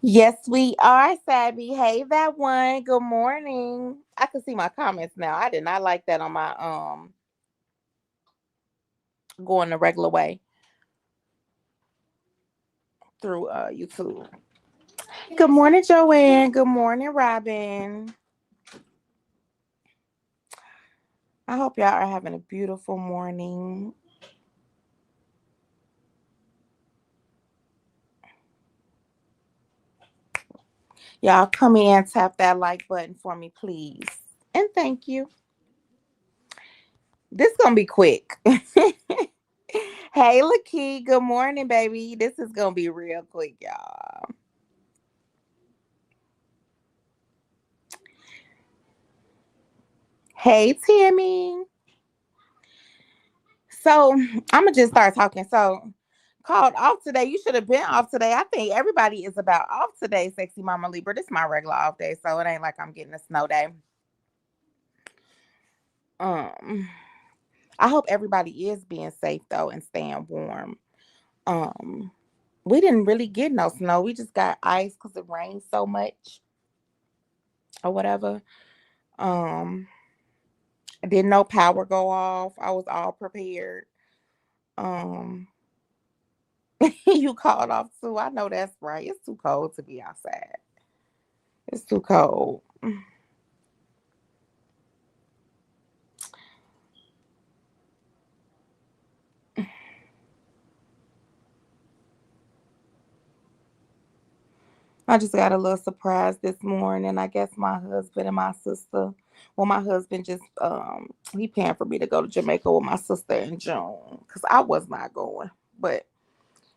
Yes, we are, Sabby. Hey, that one. Good morning. I can see my comments now. I did not like that on my going the regular way through YouTube. Good morning, Joanne. Good morning, Robin. I hope y'all are having a beautiful morning. Y'all come in, tap that like button for me, please. And thank you. This gonna be quick. Hey, Lakey. Good morning, baby. This is gonna be real quick, y'all. Hey, Timmy. So I'm gonna just start talking. So called off today. You should have been off today. I think everybody is about off today, sexy mama Libra. This is my regular off day, so it ain't like I'm getting a snow day. Um, I hope everybody is being safe though and staying warm. Um, we didn't really get no snow. We just got ice because it rained so much or whatever. Um, didn't no power go off. I was all prepared. Um, you called off too. I know that's right. It's too cold to be outside. It's too cold. I just got a little surprise this morning. I guess my husband and my sister. Well, my husband just he paying for me to go to Jamaica with my sister in June because I was not going, but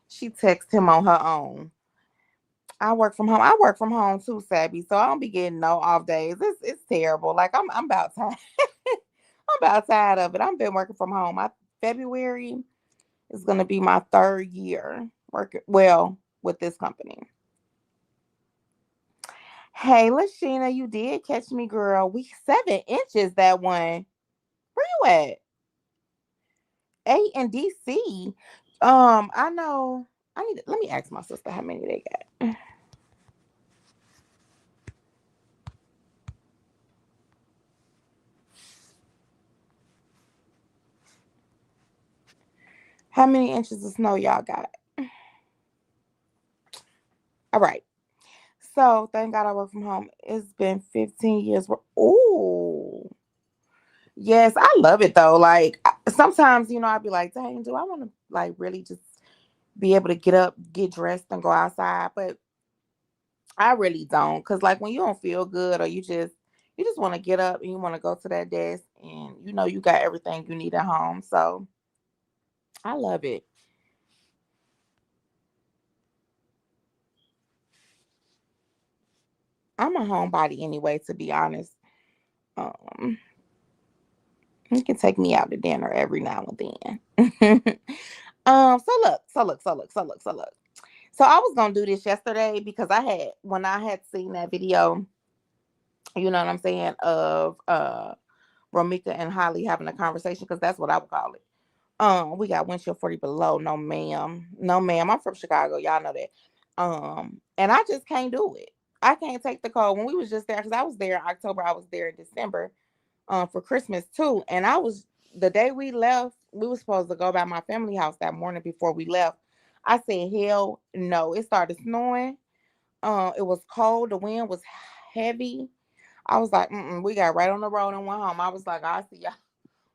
she texted him on her own. I work from home. I work from home too, Sabby. So I don't be getting no off days. It's terrible. Like I'm about tired. I'm about tired of it. I've been working from home. I February is gonna be my third year working with this company. Hey, Lashina, you did catch me, girl. We 7 inches that one. Where you at? A and DC. I know. Let me ask my sister how many they got. How many inches of snow y'all got? All right. So thank God I work from home. It's been 15 years. Ooh. Yes, I love it though. Like sometimes, I'd be like, dang, do I want to like really just be able to get up, get dressed, and go outside? But I really don't, cause like when you don't feel good or you just want to get up and you want to go to that desk and you got everything you need at home. So I love it. I'm a homebody anyway, to be honest. Um, you can take me out to dinner every now and then. So look. So I was gonna do this yesterday because when I had seen that video, you know what I'm saying, of Romika and Holly having a conversation, because that's what I would call it. We got windshield 40 below. No, ma'am. No, ma'am. I'm from Chicago. Y'all know that. And I just can't do it. I can't take the cold. When we was just there, because I was there in October, I was there in December, for Christmas too. And the day we left, we were supposed to go by my family house that morning before we left. I said, hell no. It started snowing. It was cold. The wind was heavy. I was like, we got right on the road and went home. I was like, I see y'all.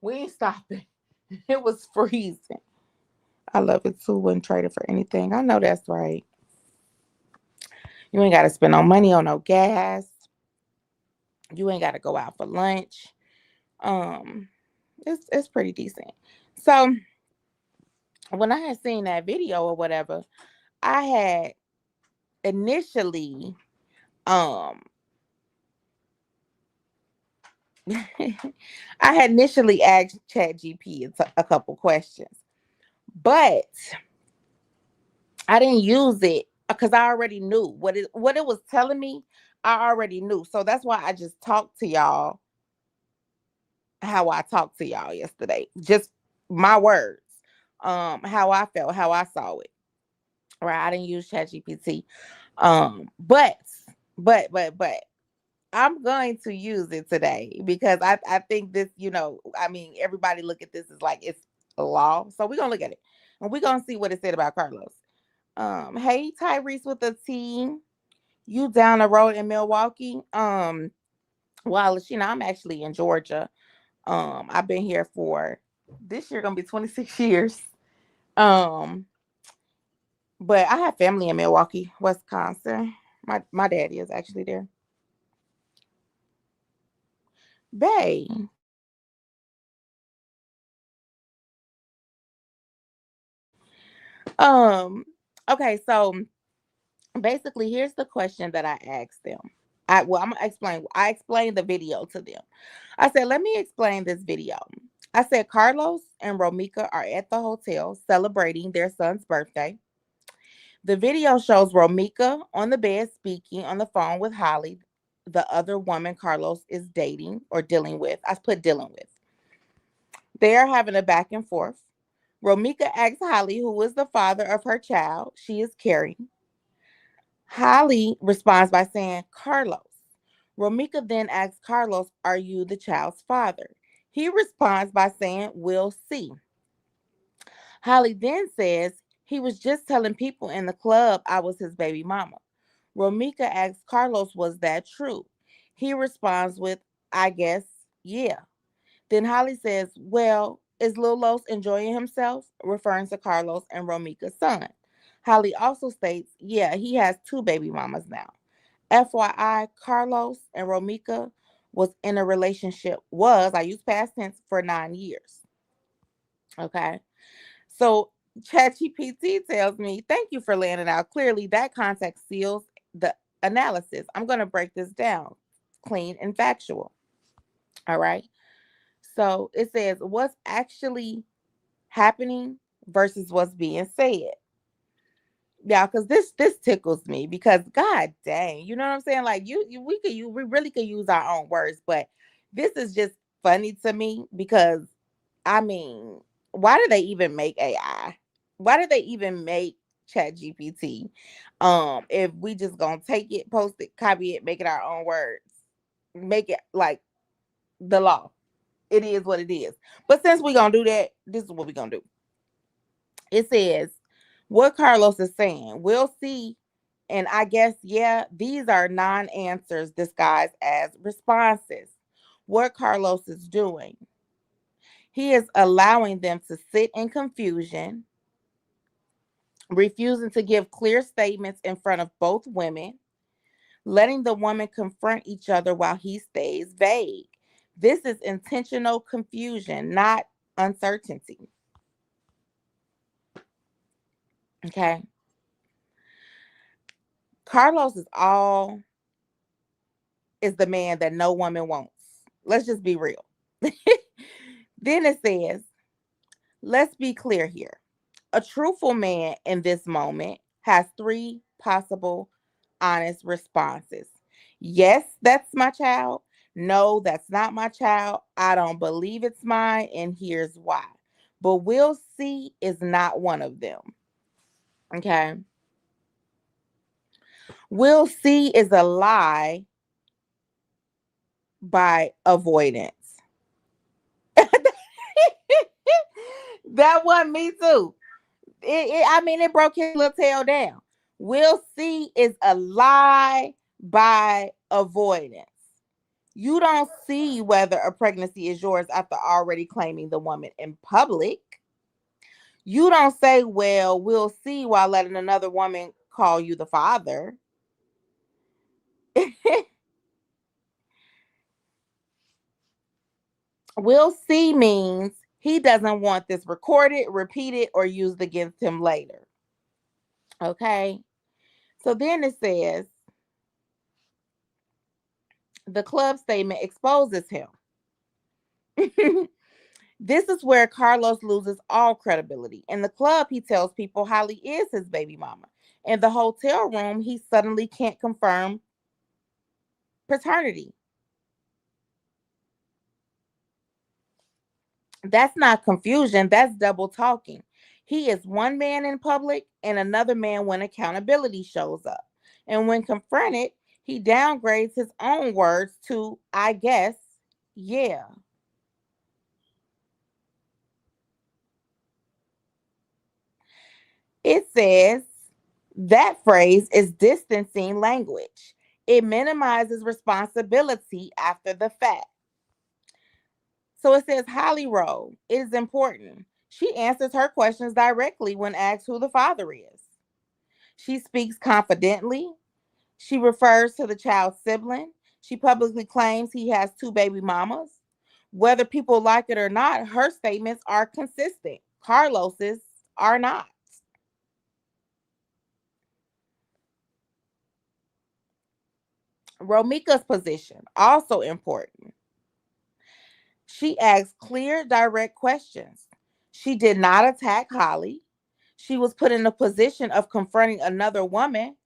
We ain't stopping. It was freezing. I love it too. Wouldn't trade it for anything. I know that's right. You ain't got to spend no money on no gas. You ain't got to go out for lunch. Um, it's pretty decent. So when I had seen that video or whatever, I had initially um I had initially asked ChatGPT a couple questions, but I didn't use it because I already knew what it was telling me. I already knew, so that's why I just talked to y'all how I talked to y'all yesterday. Just my words, how I felt, how I saw it. Right, I didn't use ChatGPT. But but I'm going to use it today because I think this, I mean, everybody look at this as like it's a law. So we're gonna look at it and we're gonna see what it said about Carlos. Hey Tyrese with the team, you down the road in Milwaukee. Well, I'm actually in Georgia. I've been here for this year gonna be 26 years. Um, but I have family in Milwaukee, Wisconsin. My daddy is actually there. Bay. Um, okay, so basically here's the question that I asked them. I'm gonna explain. I explained the video to them. I said, let me explain this video. I said Carlos and Romika are at the hotel celebrating their son's birthday. The video shows Romika on the bed speaking on the phone with Holly, the other woman Carlos is dating or dealing with. I put dealing with. They are having a back and forth. Romika asks Holly who is the father of her child she is carrying. Holly responds by saying, Carlos. Romika then asks Carlos, are you the child's father? He responds by saying, we'll see. Holly then says, he was just telling people in the club I was his baby mama. Romika asks Carlos, was that true? He responds with, I guess, yeah. Then Holly says, well, is Lil Los enjoying himself? Referring to Carlos and Romika's son. Holly also states, yeah, he has two baby mamas now. FYI, Carlos and Romika was in a relationship, I use past tense, for 9 years. Okay. So ChatGPT tells me, thank you for laying it out. Clearly, that context seals the analysis. I'm going to break this down clean and factual. All right. So it says what's actually happening versus what's being said. Yeah, because this tickles me because God dang, you know what I'm saying? Like we really could use our own words, but this is just funny to me because I mean, why do they even make AI? Why do they even make Chat GPT? If we just gonna take it, post it, copy it, make it our own words, make it like the law. It is what it is. But since we're gonna do that, this is what we're gonna do. It says what Carlos is saying. We'll see. And I guess, yeah, these are non answers disguised as responses. What Carlos is doing, he is allowing them to sit in confusion, refusing to give clear statements in front of both women, letting the woman confront each other while he stays vague. This is intentional confusion, not uncertainty. Okay. Carlos is the man that no woman wants. Let's just be real. Then it says, let's be clear here. A truthful man in this moment has three possible honest responses. Yes, that's my child. No, that's not my child. I don't believe it's mine, and here's why. But we'll see is not one of them. Okay. We'll see is a lie by avoidance. That wasn't me too. I mean, it broke his little tail down. We'll see is a lie by avoidance. You don't see whether a pregnancy is yours after already claiming the woman in public. You don't say, well, we'll see while letting another woman call you the father. We'll see means he doesn't want this recorded, repeated, or used against him later. Okay. So then it says the club statement exposes him. This is where Carlos loses all credibility. In the club, he tells people Holly is his baby mama. In the hotel room, he suddenly can't confirm paternity. That's not confusion, that's double talking. He is one man in public and another man when accountability shows up. And when confronted, he downgrades his own words to, I guess, yeah. It says that phrase is distancing language. It minimizes responsibility after the fact. So it says Holly role. It is important. She answers her questions directly when asked who the father is. She speaks confidently. She refers to the child's sibling. She publicly claims he has two baby mamas. Whether people like it or not, her statements are consistent. Carlos's are not. Romika's position, also important. She asked clear, direct questions. She did not attack Holly. She was put in a position of confronting another woman.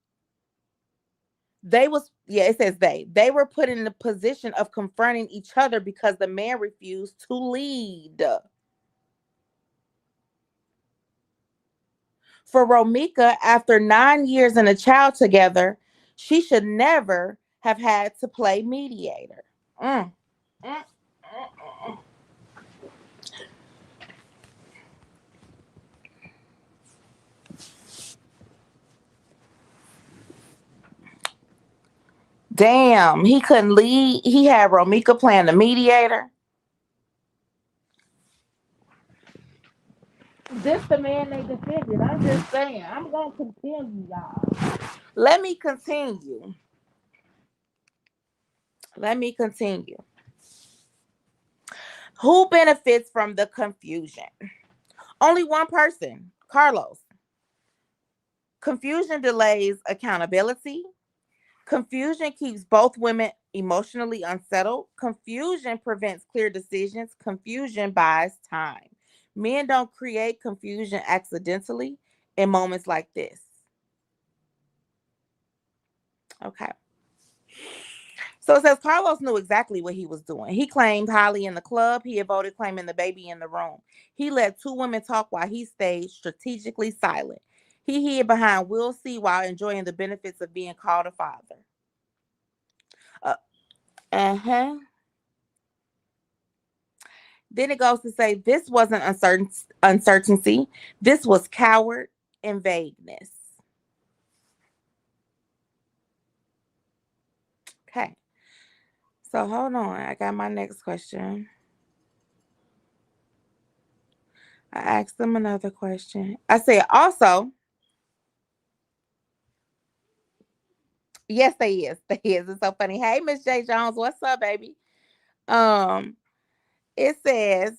It says they were put in the position of confronting each other because the man refused to lead. For Romika, after 9 years and a child together, she should never have had to play mediator. Mm, mm, mm, mm. Damn, he couldn't lead. He had Romika playing the mediator. This the man they defended. I'm just saying. I'm gonna continue, y'all. Let me continue. Let me continue. Who benefits from the confusion? Only one person, Carlos. Confusion delays accountability. Confusion keeps both women emotionally unsettled. Confusion prevents clear decisions. Confusion buys time. Men don't create confusion accidentally in moments like this. Okay. So it says Carlos knew exactly what he was doing. He claimed Holly in the club. He avoided claiming the baby in the room. He let two women talk while he stayed strategically silent. He hid behind Will See while enjoying the benefits of being called a father. Uh huh. Then it goes to say this wasn't uncertainty. This was coward and vagueness. Okay. So hold on. I got my next question. I asked them another question. I said also, yes, they is. They is. It's so funny. Hey, Miss J. Jones, what's up, baby? Um, it says,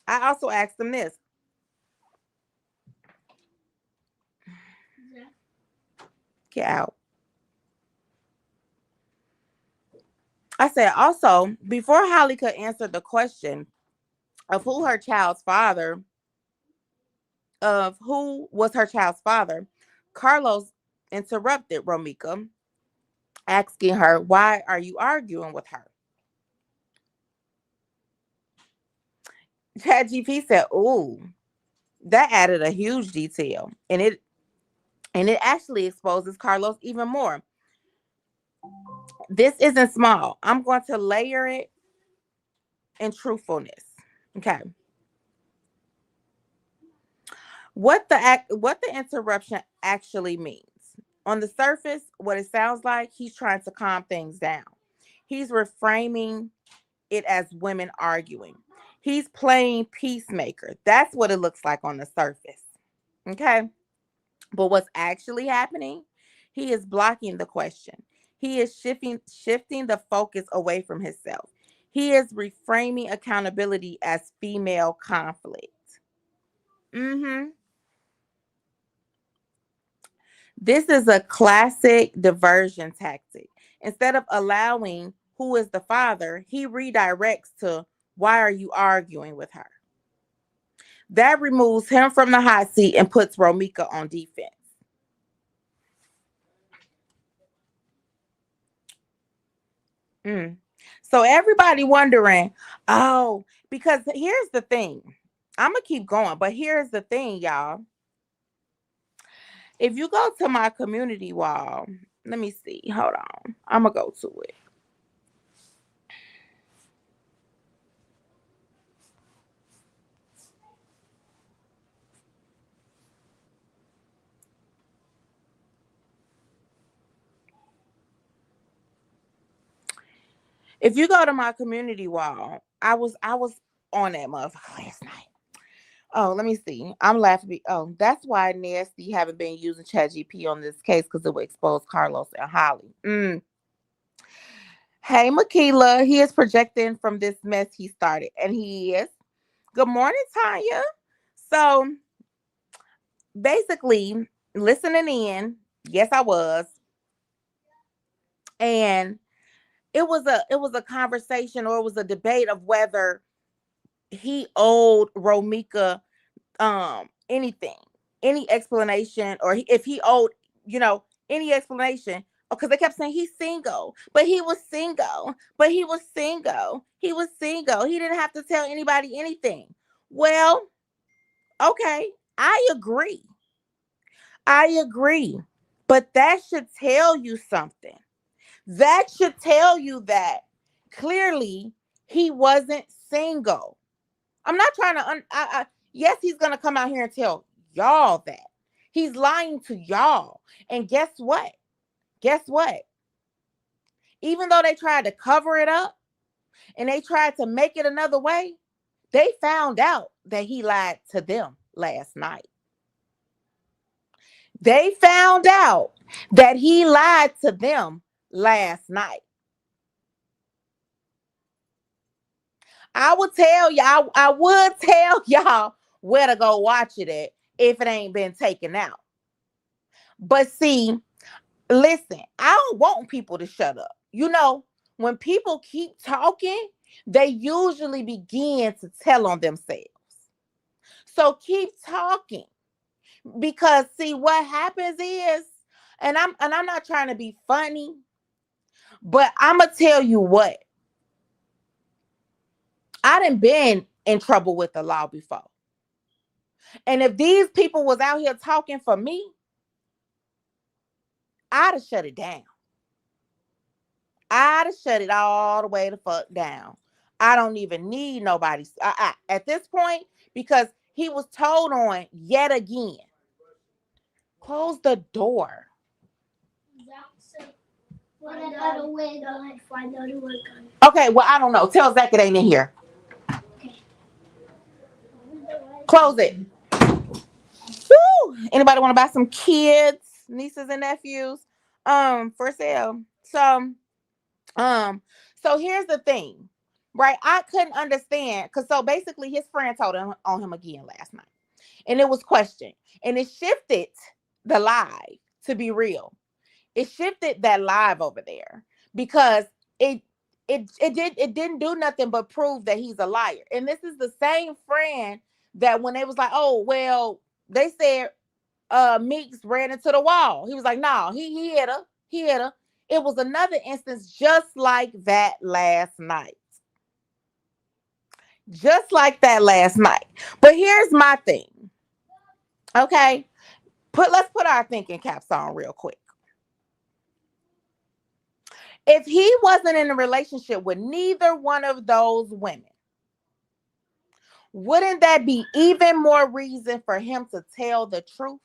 I also asked them this. Get out. I said also, before Holly could answer the question of who was her child's father, Carlos interrupted Romika, asking her, why are you arguing with her? ChatGPT said, ooh, that added a huge detail. And it actually exposes Carlos even more. This isn't small. I'm going to layer it in truthfulness. Okay. What the interruption actually means. On the surface, what it sounds like, he's trying to calm things down. He's reframing it as women arguing. He's playing peacemaker. That's what it looks like on the surface. Okay? But what's actually happening? He is blocking the question. He is shifting the focus away from himself. He is reframing accountability as female conflict. Mm-hmm. This is a classic diversion tactic. Instead of allowing who is the father, he redirects to why are you arguing with her? That removes him from the hot seat and puts Romika on defense. Mm. So everybody wondering, oh, because here's the thing. I'm gonna keep going, but here's the thing, y'all. If you go to my community wall, let me see. Hold on. I'm going to go to it. If you go to my community wall, I was on that motherfucker last night. Oh, let me see. I'm laughing. Oh, that's why Nasty haven't been using ChatGPT on this case because it would expose Carlos and Holly. Hey, Makila. He is projecting from this mess he started, and he is. Good morning, Tanya. So basically, listening in. Yes, I was, and it was a conversation or it was a debate of whether he owed Romika anything, any explanation, or if he owed, any explanation. Because they kept saying he's single, but he was single, but he was single, he was single. He didn't have to tell anybody anything. Well, okay, I agree. I agree. But that should tell you something. That should tell you that clearly he wasn't single. I'm not trying to. Yes, he's gonna come out here and tell y'all that he's lying to y'all. And guess what? Guess what? Even though they tried to cover it up and they tried to make it another way, they found out that he lied to them last night. They found out that he lied to them last night. I would tell y'all, I would tell y'all where to go watch it at if it ain't been taken out. But see, listen, I don't want people to shut up. When people keep talking, they usually begin to tell on themselves. So keep talking because see what happens is, and I'm not trying to be funny, but I'm gonna tell you what. I done been in trouble with the law before. And if these people was out here talking for me, I'd have shut it down. I'd have shut it all the way the fuck down. I don't even need nobody at this point because he was told on yet again. Close the door. Okay, well, I don't know. Tell Zach it ain't in here. Close it. Woo! Anybody want to buy some kids, nieces and nephews, for sale? Um, so here's the thing, right? I couldn't understand because so basically his friend told him on him again last night, and it was questioned, and it shifted the live to be real. It shifted that live over there because it it didn't do nothing but prove that he's a liar. And this is the same friend that when they was like, oh well, they said Meeks ran into the wall. He was like, no, he hit her. He hit her. It was another instance just like that last night. Just like that last night. But here's my thing. Okay. Let's put our thinking caps on real quick. If he wasn't in a relationship with neither one of those women, wouldn't that be even more reason for him to tell the truth?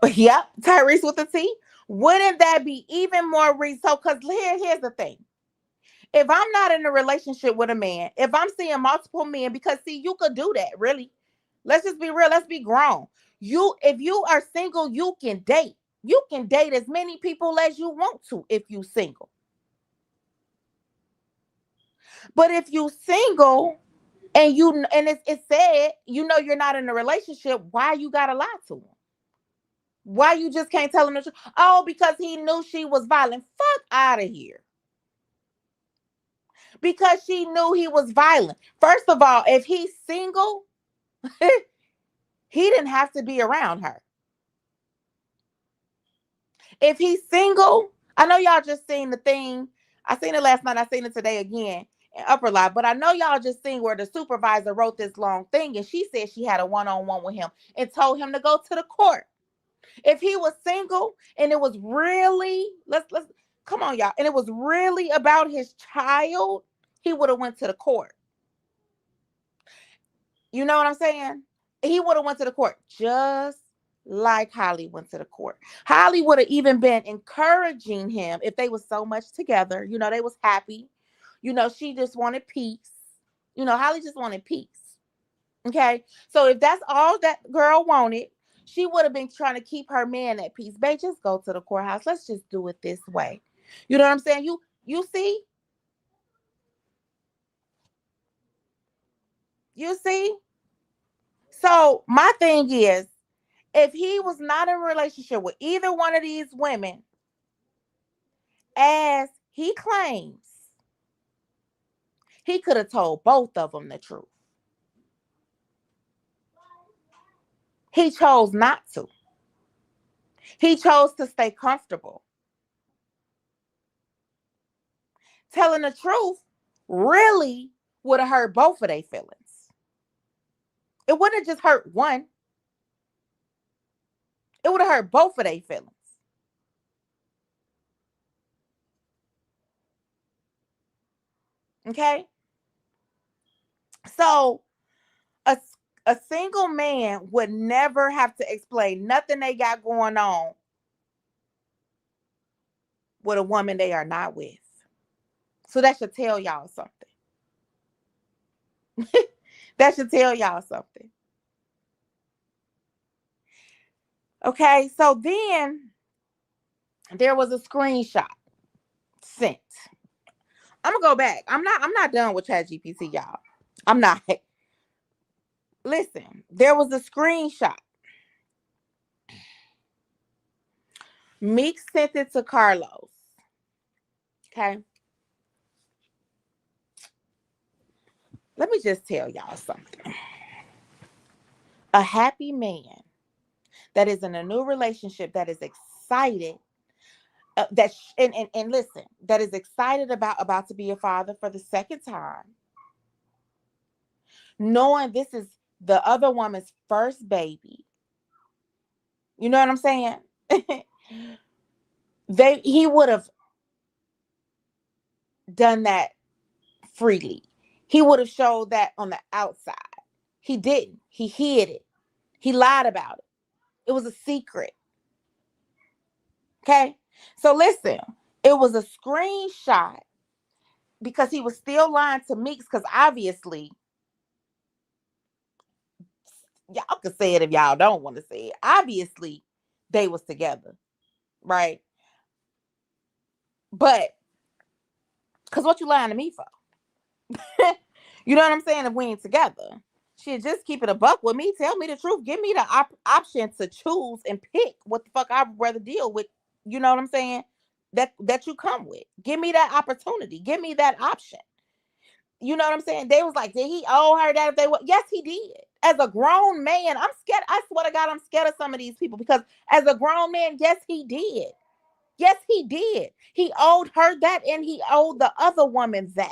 Yep, Tyrese with the T. Wouldn't that be even more reason? So, because here's the thing. If I'm not in a relationship with a man, if I'm seeing multiple men, because see, you could do that, really. Let's just be real. Let's be grown. If you are single, you can date. You can date as many people as you want to if you single. But if you single and it's said, you're not in a relationship, why you gotta lie to him? Why you just can't tell him the truth? Oh, because he knew she was violent. Fuck out of here. Because she knew he was violent. First of all, if he's single, he didn't have to be around her. If he's single, I know y'all just seen the thing. I seen it last night. I seen it today again. upper lot. But I know y'all just seen where the supervisor wrote this long thing, and she said she had a one-on-one with him and told him to go to the court. If he was single and it was really, let's come on, y'all, and it was really about his child, he would have went to the court. You know what I'm saying? He would have went to the court, just like Holly went to the court. Holly would have even been encouraging him if they was so much together. You know, they was happy. You know, she just wanted peace. You know, Holly just wanted peace. Okay. So if that's all that girl wanted, she would have been trying to keep her man at peace. Babe, just go to the courthouse. Let's just do it this way. You know what I'm saying? You see? You see? So my thing is, if he was not in a relationship with either one of these women, as he claims, he could have told both of them the truth. He chose not to. He chose to stay comfortable. Telling the truth really would have hurt both of their feelings. It wouldn't have just hurt one. It would have hurt both of their feelings. Okay? So a, a single man would never have to explain nothing they got going on with a woman they are not with. So that should tell y'all something. That should tell y'all something. Okay, so then there was a screenshot sent. I'm gonna go back. I'm not done with ChatGPT, y'all. I'm not. Listen, there was a screenshot. Meek sent it to Carlos. Okay. Let me just tell y'all something. A happy man that is in a new relationship, that is excited, and listen, that is excited about to be a father for the second time, knowing this is the other woman's first baby. You know what I'm saying? He would have done that freely. He would have showed that on the outside. He didn't. He hid it. He lied about it. It was a secret. Okay? So listen, it was a screenshot because he was still lying to Meeks, because obviously, y'all can say it if y'all don't want to say it. Obviously, they was together, right? But, because what you lying to me for? You know what I'm saying? If we ain't together. Shit, just keep it a buck with me. Tell me the truth. Give me the option to choose and pick what the fuck I'd rather deal with. You know what I'm saying? That you come with. Give me that opportunity. Give me that option. You know what I'm saying? They was like, did he owe her that if they were? Yes, he did. As a grown man, I'm scared. I swear to God, I'm scared of some of these people, because as a grown man, yes, he did. Yes, he did. He owed her that, and he owed the other woman that.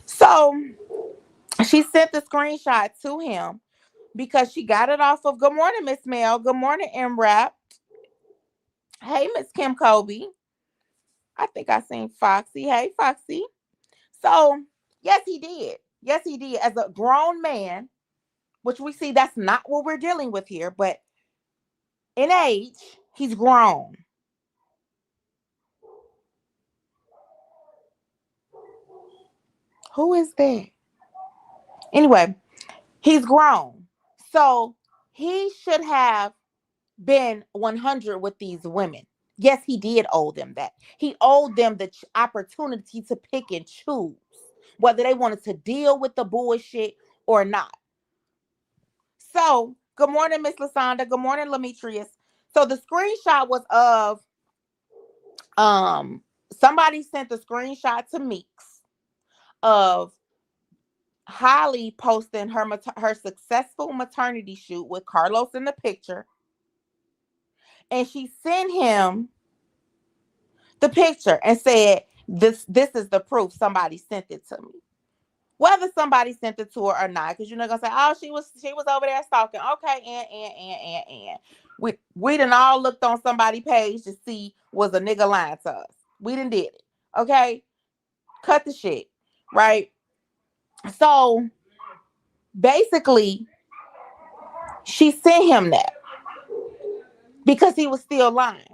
So she sent the screenshot to him because she got it off of Good Morning, Miss Mel. Good morning, MRAP. Hey, Miss Kim Kobe. I think I seen Foxy. Hey, Foxy. So, yes, he did. Yes, he did. As a grown man, which we see that's not what we're dealing with here, but in age, he's grown. Who is that? Anyway, he's grown. So he should have been 100 with these women. Yes, he did owe them that. He owed them the opportunity to pick and choose whether they wanted to deal with the bullshit or not. So, good morning, Miss Lasonda. Good morning, Lametrius. So the screenshot was of somebody sent the screenshot to Meeks of Holly posting her successful maternity shoot with Carlos in the picture. And she sent him the picture and said, this is the proof somebody sent it to me. Whether somebody sent it to her or not, because you're not gonna say, oh, she was over there stalking. Okay, and we done all looked on somebody's page to see was a nigga lying to us. We done did it. Okay, cut the shit, right? So basically, she sent him that because he was still lying.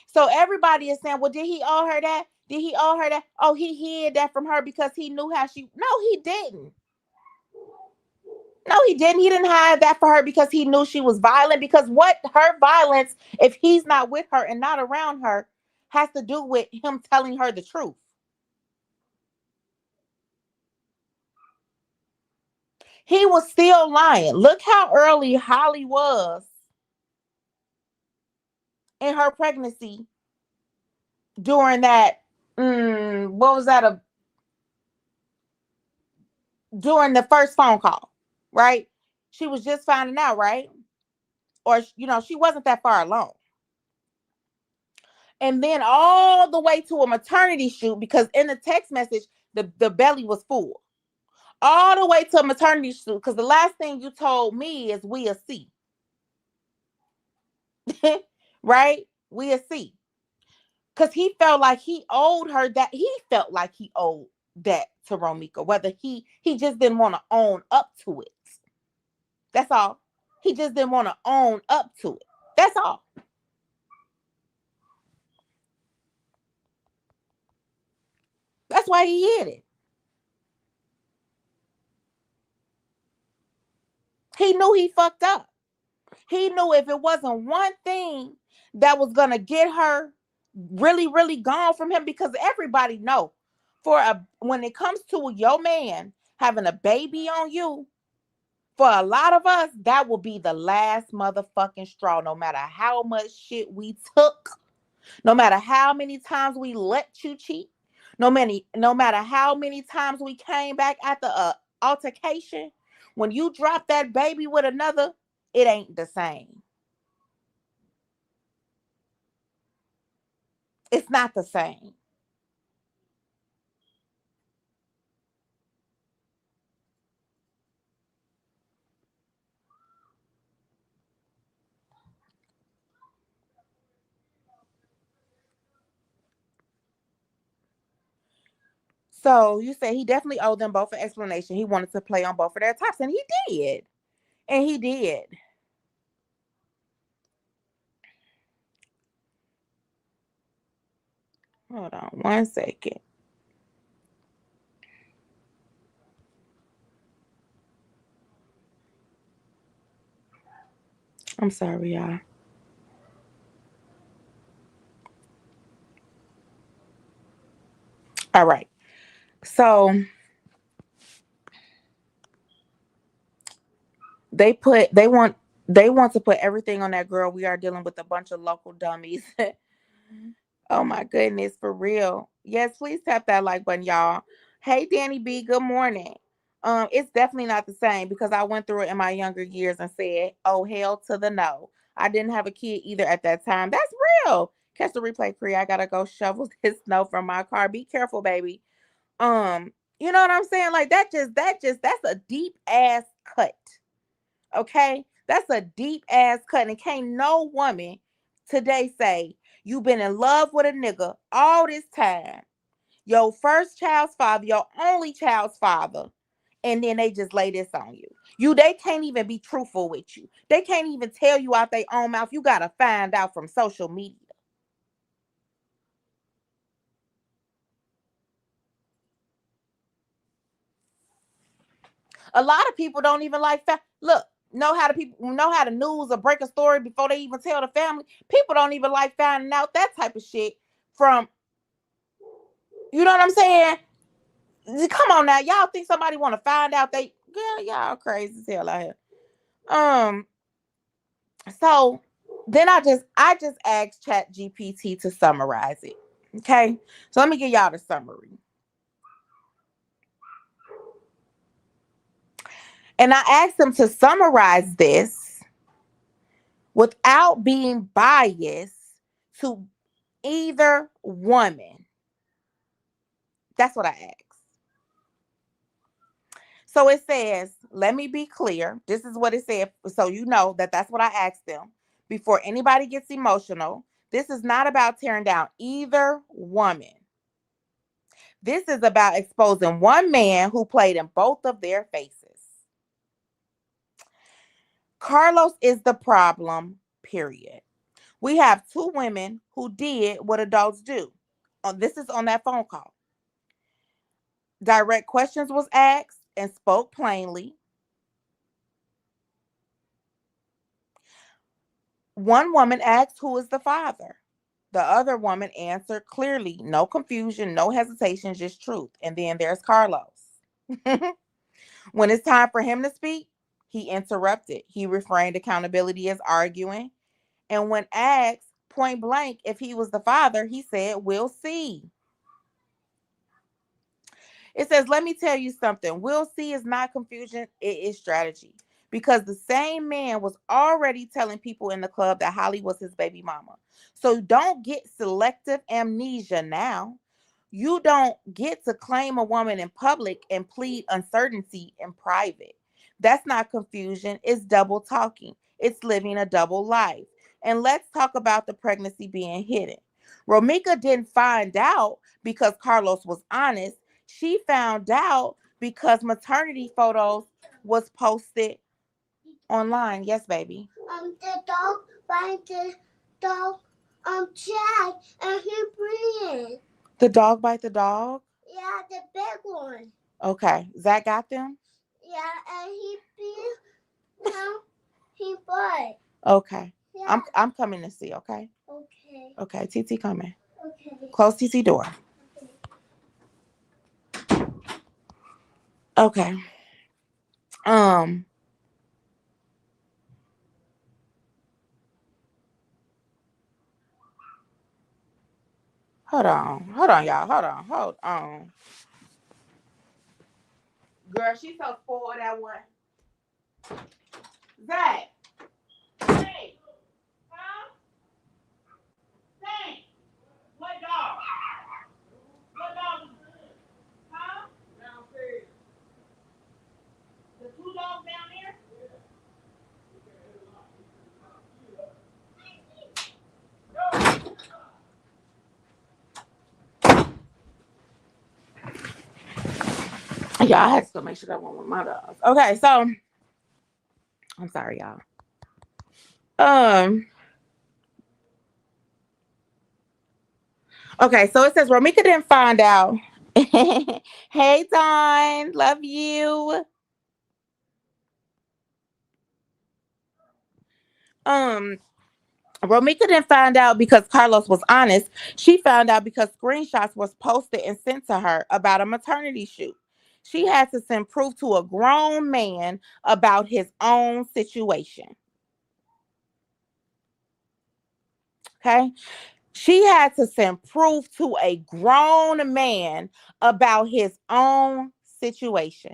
So everybody is saying, well, did he owe her that? Did he owe her that? Oh, he hid that from her because he knew how she. No, he didn't. No, he didn't. He didn't hide that for her because he knew she was violent. Because what her violence, if he's not with her and not around her, has to do with him telling her the truth. He was still lying. Look how early Holly was in her pregnancy during that. What was that? During the first phone call, right? She was just finding out, right? Or she wasn't that far along. And then all the way to a maternity shoot, because in the text message, the belly was full. All the way to a maternity shoot, because the last thing you told me is we'll see. Right? We'll see. Because he felt like he owed her that. He felt like he owed that to Romika. Whether he just didn't want to own up to it. That's all. He just didn't want to own up to it. That's all. That's why he hid it. He knew he fucked up. He knew if it wasn't one thing that was gonna get her really, really gone from him, because everybody know when it comes to your man having a baby on you, for a lot of us, that will be the last motherfucking straw. No matter how much shit we took, no matter how many times we let you cheat, no matter how many times we came back at the altercation, when you drop that baby with another, it ain't the same. It's not the same. So you say he definitely owed them both an explanation. He wanted to play on both of their tops, and he did. And he did. Hold on 1 second. I'm sorry, y'all. All right. So they want to put everything on that girl. We are dealing with a bunch of local dummies. Oh my goodness, for real. Yes, please tap that like button, y'all. Hey Danny B, good morning. It's definitely not the same because I went through it in my younger years and said, oh hell to the no. I didn't have a kid either at that time. That's real. Catch the replay, Cree. I gotta go shovel this snow from my car. Be careful, baby. You know what I'm saying? Like that's a deep ass cut. Okay? That's a deep ass cut. And can't no woman today say you've been in love with a nigga all this time, your first child's father, your only child's father, and then they just lay this on you. They can't even be truthful with you. They can't even tell you out their own mouth. You gotta find out from social media. A lot of people don't even like look, know how to news or break a story before they even tell the family. People don't even like finding out that type of shit from, you know what I'm saying? Come on now, y'all think somebody want to find out they girl, y'all crazy as hell out here. Um, so then I just asked Chat GPT to summarize it. Okay, so let me give y'all the summary. And I asked him to summarize this without being biased to either woman? That's what I asked. So it says, let me be clear. This is what it said. So you know that that's what I asked them before anybody gets emotional. This is not about tearing down either woman. This is about exposing one man who played in both of their faces. Carlos is the problem, period. We have two women who did what adults do. This is on that phone call. Direct questions was asked and spoke plainly. One woman asked, "Who is the father?" The other woman answered clearly, no confusion, no hesitation, just truth. And then there's Carlos. When it's time for him to speak, he interrupted. He reframed accountability as arguing. And when asked point blank if he was the father, he said, "We'll see." It says, let me tell you something. We'll see is not confusion, it is strategy. Because the same man was already telling people in the club that Holly was his baby mama. So don't get selective amnesia now. You don't get to claim a woman in public and plead uncertainty in private. That's not confusion, it's double talking. It's living a double life. And let's talk about the pregnancy being hidden. Romika didn't find out because Carlos was honest. She found out because maternity photos was posted online. Yes, baby. The dog by the dog Jack and he breathing. The dog bite the dog? Yeah, the big one. Okay. Zach got them? Yeah, and he bit now he bite. Okay. Yeah. I'm coming to see, okay? Okay. Okay, TT coming. Okay. Close TT door. Okay. Um Hold on. Hold on, y'all. Hold on. Girl, she's so spoiled that one. Zach. Hey. Huh? Thanks. What dog? What dog? Huh? Downstairs. The two dogs down there? Yeah, I had to make sure that one with my dogs. Okay, so I'm sorry, y'all. Okay, so it says Romika didn't find out. Hey, Dawn, love you. Um, Romika didn't find out because Carlos was honest. She found out because screenshots was posted and sent to her about a maternity shoot. She had to send proof to a grown man about his own situation. Okay. She had to send proof to a grown man about his own situation.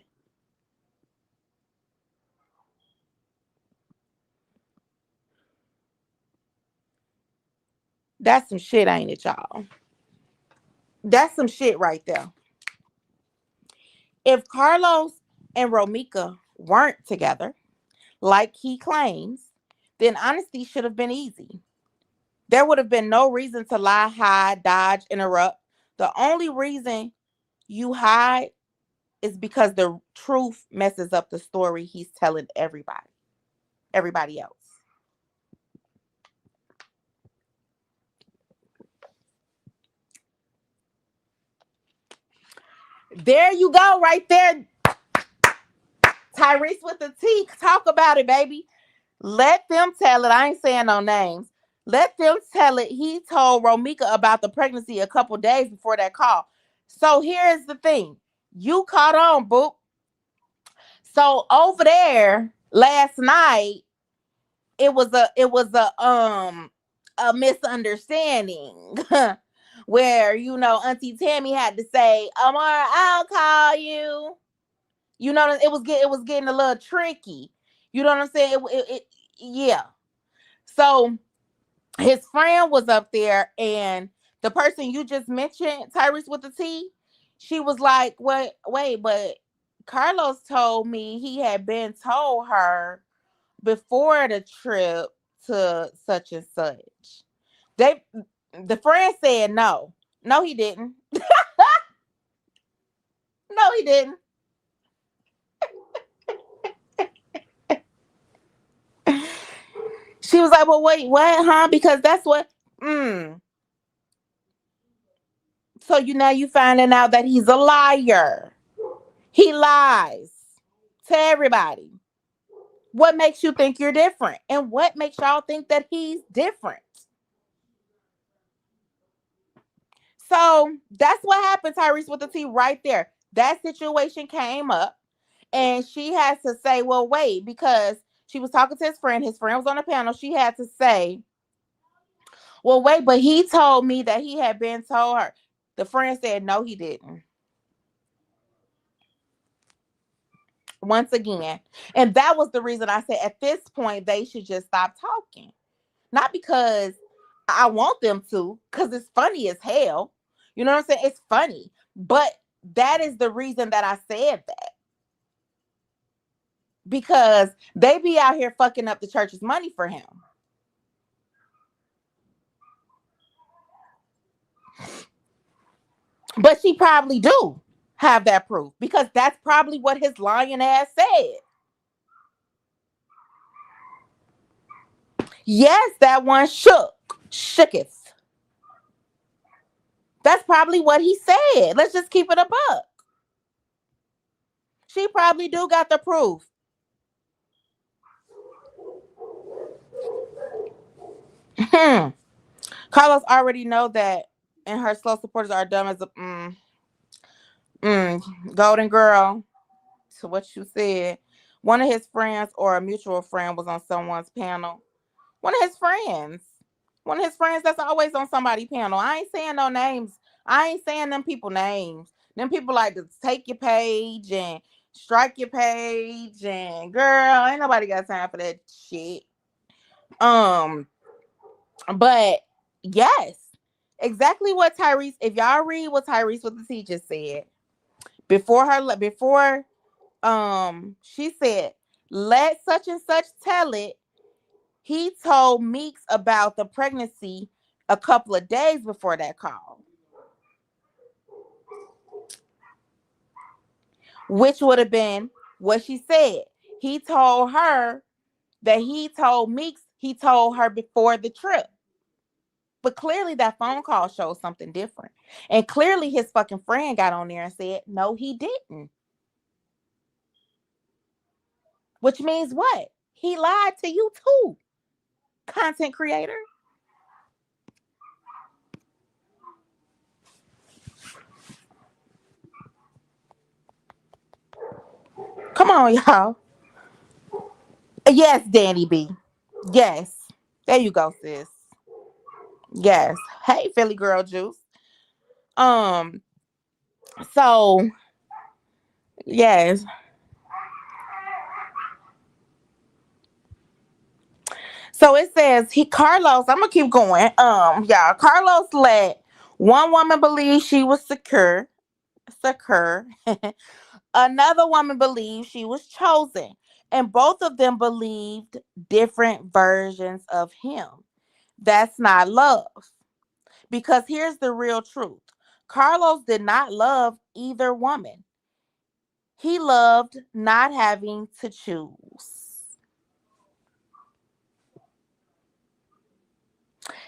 That's some shit, ain't it, y'all? That's some shit right there. If Carlos and Romika weren't together, like he claims, then honesty should have been easy. There would have been no reason to lie, hide, dodge, interrupt. The only reason you hide is because the truth messes up the story he's telling everybody else. There you go, right there. Tyrese with the T. Talk about it, baby. Let them tell it. I ain't saying no names. Let them tell it. He told Romika about the pregnancy a couple days before that call. So here's the thing. You caught on, boo. So over there last night, it was a misunderstanding where Auntie Tammy had to say, Amara, I'll call you. It was getting a little tricky. You know what I'm saying? Yeah. So his friend was up there, and the person you just mentioned, Tyrese with the T, she was like, wait, but Carlos told me he had been told her before the trip to such and such. They the friend said no. No, he didn't. No, he didn't. She was like, well, wait, what, huh? Because that's what so you finding out that he's a liar. He lies to everybody. What makes you think you're different? And what makes y'all think that he's different? So that's what happened, Tyrese with the T right there. That situation came up, and she has to say, well, wait, because she was talking to his friend. His friend was on the panel. She had to say, well, wait, but he told me that he had been told her. The friend said, no, he didn't. Once again. And that was the reason I said at this point, they should just stop talking. Not because I want them to, because it's funny as hell. You know what I'm saying? It's funny. But that is the reason that I said that. Because they be out here fucking up the church's money for him. But she probably do have that proof, because that's probably what his lying ass said. Yes, that one shooketh. That's probably what he said. Let's just keep it a buck. She probably do got the proof. Carlos already know that, and her slow supporters are dumb as a golden girl. To what you said, one of his friends or a mutual friend was on someone's panel. One of his friends. One of his friends that's always on somebody's panel. I ain't saying no names. I ain't saying them people names. Them people like to take your page and strike your page, and girl, ain't nobody got time for that shit. Um, but yes, exactly what Tyrese. If y'all read what Tyrese with the T just said before she said, let such and such tell it. He told Meeks about the pregnancy a couple of days before that call, which would have been what she said. He told her that he told Meeks, he told her before the trip. But clearly that phone call shows something different. And clearly his fucking friend got on there and said, no, he didn't. Which means what? He lied to you too, content creator. Come on, y'all. Yes, Danny B. Yes. There you go, sis. Yes. Hey, Philly girl juice. Um, so yes. So it says Carlos, I'm gonna keep going. Yeah, Carlos let one woman believe she was secure. Another woman believed she was chosen. And both of them believed different versions of him. That's not love. Because here's the real truth. Carlos did not love either woman. He loved not having to choose.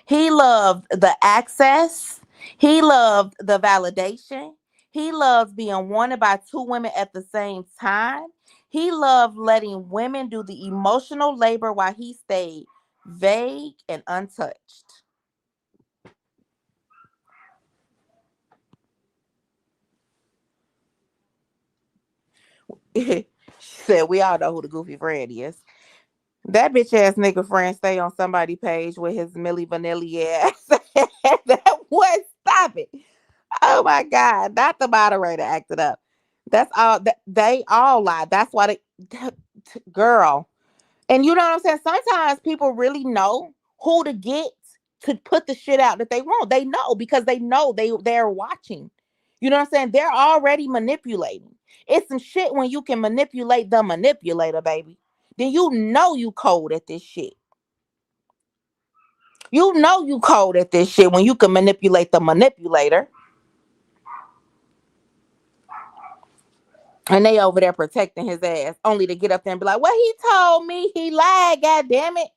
He loved the access. He loved the validation. He loved being wanted by two women at the same time. He loved letting women do the emotional labor while he stayed vague and untouched. She said, we all know who the goofy friend is. That bitch ass nigga friend stay on somebody page with his Millie Vanilli ass. That was stop it. Oh my God. Not the moderator acted up. That's all they all lie. That's why girl. And you know what I'm saying? Sometimes people really know who to get to put the shit out that they want. They know because they know they're watching. You know what I'm saying? They're already manipulating. It's some shit when you can manipulate the manipulator, baby. Then you know you cold at this shit. You know you cold at this shit when you can manipulate the manipulator. And they over there protecting his ass, only to get up there and be like, "Well, he told me he lied, god damn it."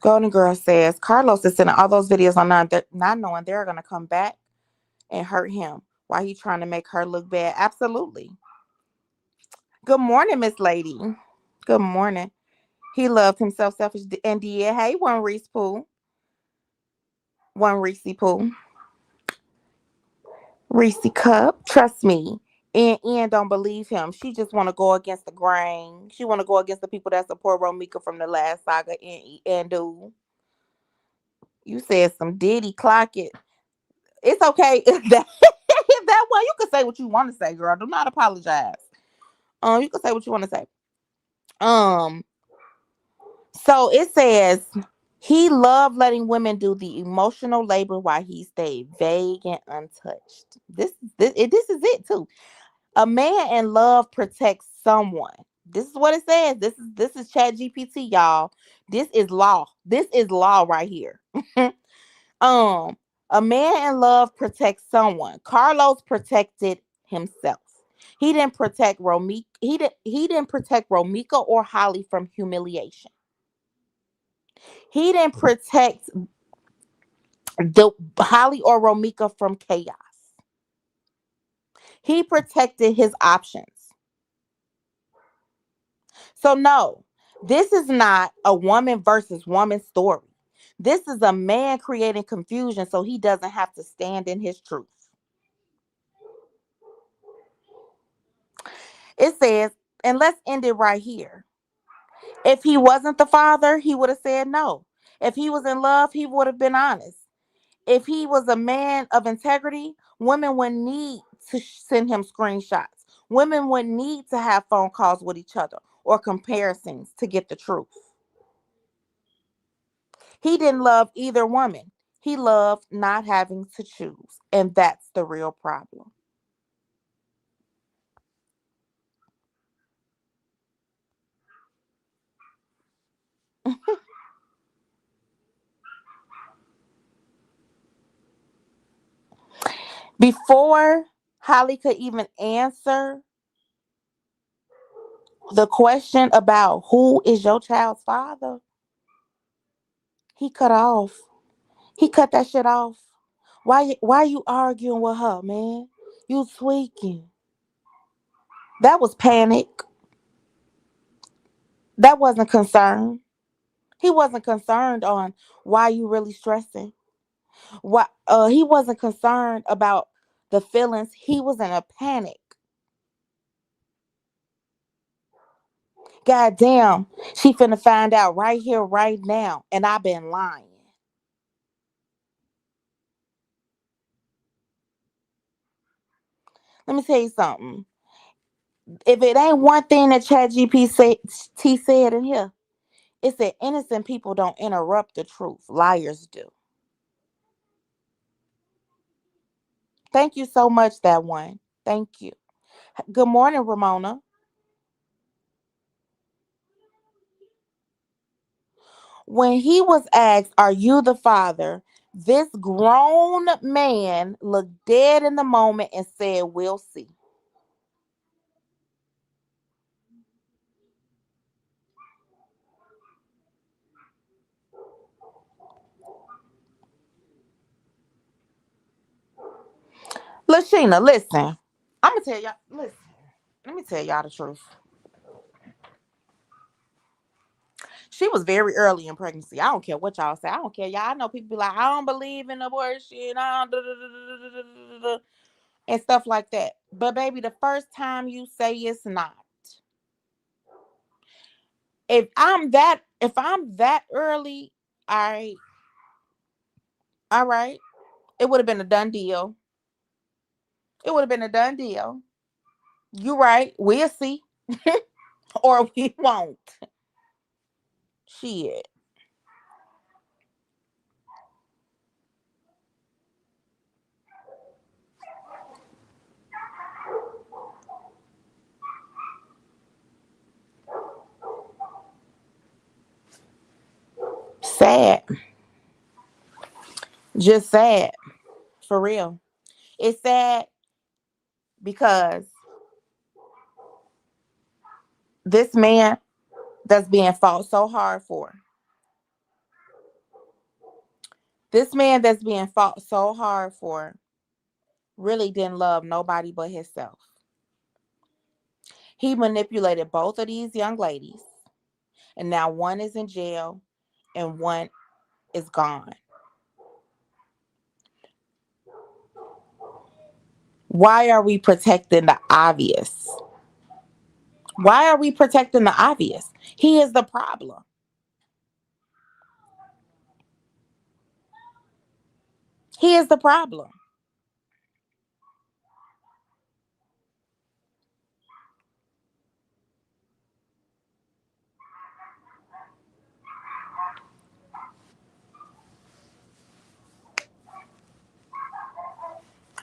Golden Girl says Carlos is sending all those videos on not knowing they're gonna come back and hurt him. Why he trying to make her look bad? Absolutely. Good morning, Miss Lady. Good morning. He loved himself selfish and did. Hey, one Reese Pool. One Reese Pool. Reese Cup. Trust me. And don't believe him. She just want to go against the grain. She want to go against the people that support Romika from the last saga and do. You said some Diddy clock it. It's okay. That way you can say what you want to say, girl. Do not apologize. You can say what you want to say. Um, so it says he loved letting women do the emotional labor while he stayed vague and untouched. This is it too. A man in love protects someone. This is what it says. This is Chat GPT, y'all. This is law. This is law right here. um, a man in love protects someone. Carlos protected himself. He didn't protect Romika. He didn't protect Romika or Holly from humiliation. He didn't protect the Holly or Romika from chaos. He protected his options. So no, this is not a woman versus woman story. This is a man creating confusion so he doesn't have to stand in his truth. It says, and let's end it right here. If he wasn't the father, he would have said no. If he was in love, he would have been honest. If he was a man of integrity, women wouldn't need to send him screenshots. Women wouldn't need to have phone calls with each other or comparisons to get the truth. He didn't love either woman. He loved not having to choose. And that's the real problem. Before Holly could even answer the question about who is your child's father, he cut off. He cut that shit off. Why you arguing with her, man? You tweaking. That was panic. That wasn't concern. He wasn't concerned on why you really stressing. Why he wasn't concerned about the feelings. He was in a panic. God damn, she finna find out right here, right now, and I've been lying. Let me tell you something. If it ain't one thing that ChatGPT said in here, it said innocent people don't interrupt the truth. Liars do. Thank you so much, that one. Thank you. Good morning, Ramona. When he was asked, "Are you the father?" this grown man looked dead in the moment and said, "We'll see." Lashina, listen. I'm gonna tell y'all. Listen. Let me tell y'all the truth. She was very early in pregnancy. I don't care what y'all say. I don't care. Y'all I know people be like, "I don't believe in abortion," I don't, and stuff like that. But baby, the first time you say it's not, if I'm that early, all right, all right. it would have been a done deal. It would have been a done deal. You right. We'll see. Or we won't. Shit. Sad. Just sad. For real. It's sad because this man that's being fought so hard for, this man that's being fought so hard for, really didn't love nobody but himself. He manipulated both of these young ladies, and now one is in jail and one is gone. Why are we protecting the obvious? Why are we protecting the obvious? He is the problem. He is the problem.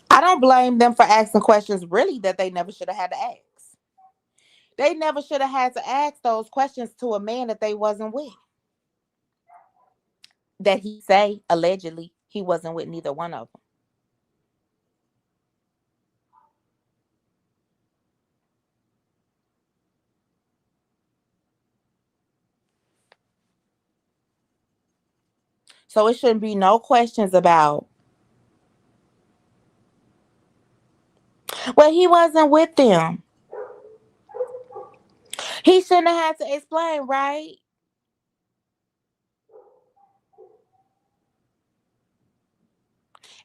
I don't blame them for asking questions really that they never should have had to ask. They never should have had to ask those questions to a man that they wasn't with. That he say allegedly he wasn't with neither one of them. So it shouldn't be no questions about, well, he wasn't with them. He shouldn't have had to explain, right?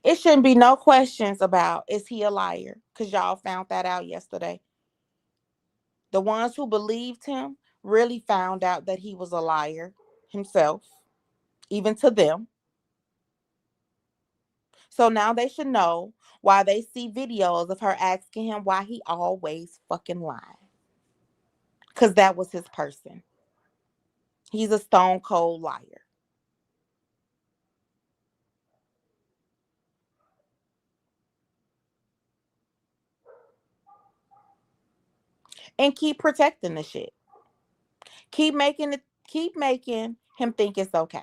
It shouldn't be no questions about, is he a liar? Because y'all found that out yesterday. The ones who believed him really found out that he was a liar himself, even to them. So now they should know why they see videos of her asking him why he always fucking lied. Because that was his person. He's a stone cold liar. And keep protecting the shit. Keep making him think it's okay.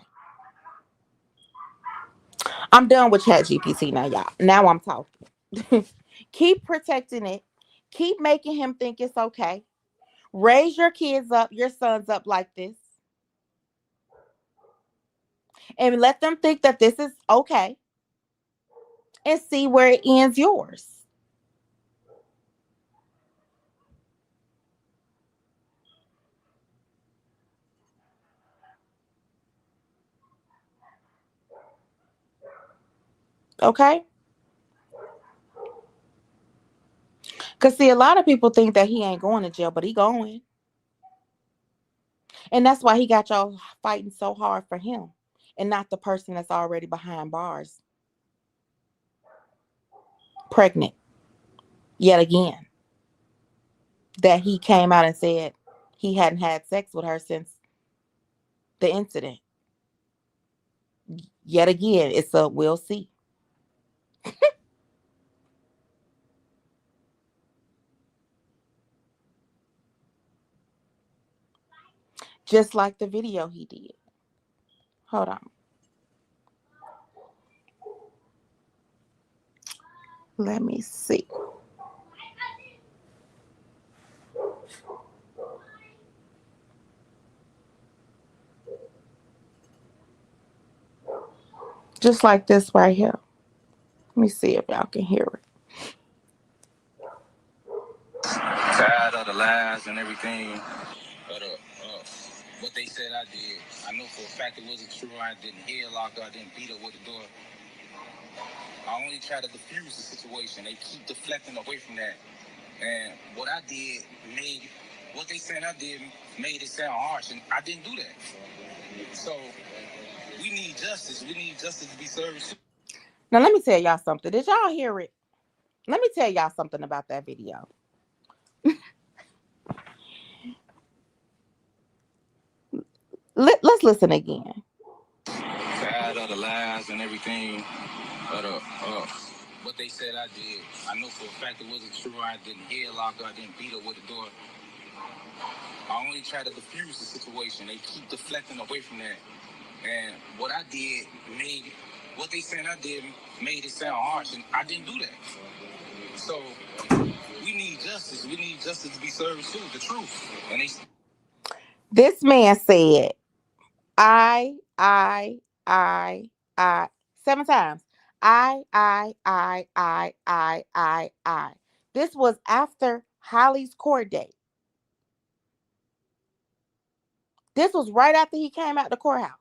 I'm done with ChatGPT now, y'all. Now I'm talking. Keep protecting it. Keep making him think it's okay. Raise your kids up, your sons up like this. And let them think that this is okay. And see where it ends yours. Okay? Because see, a lot of people think that he ain't going to jail, but he going. And that's why he got y'all fighting so hard for him and not the person that's already behind bars, pregnant, yet again. That he came out and said he hadn't had sex with her since the incident. Yet again, it's a we'll see. Just like the video he did. Hold on. Let me see. Just like this right here. Let me see if y'all can hear it. Tired of the lies and everything. But what they said I did, I know for a fact it wasn't true. I didn't headlock her. I didn't beat her with the door. I only try to diffuse the situation. They keep deflecting away from that. And what I did what they said I did made it sound harsh, and I didn't do that. So we need justice. We need justice to be served. Now let me tell y'all something. Did y'all hear it? Let me tell y'all something about that video. Let's listen again. Tired of the lies and everything. But what they said I did, I know for a fact it wasn't true. I didn't headlock her. I didn't beat her with the door. I only try to diffuse the situation. They keep deflecting away from that. And what I did made what they said I did made it sound harsh, and I didn't do that. So we need justice. We need justice to be served too. The truth. And they. This man said, I, I, I, 7 times. I. This was after Holly's court date. This was right after he came out the courthouse.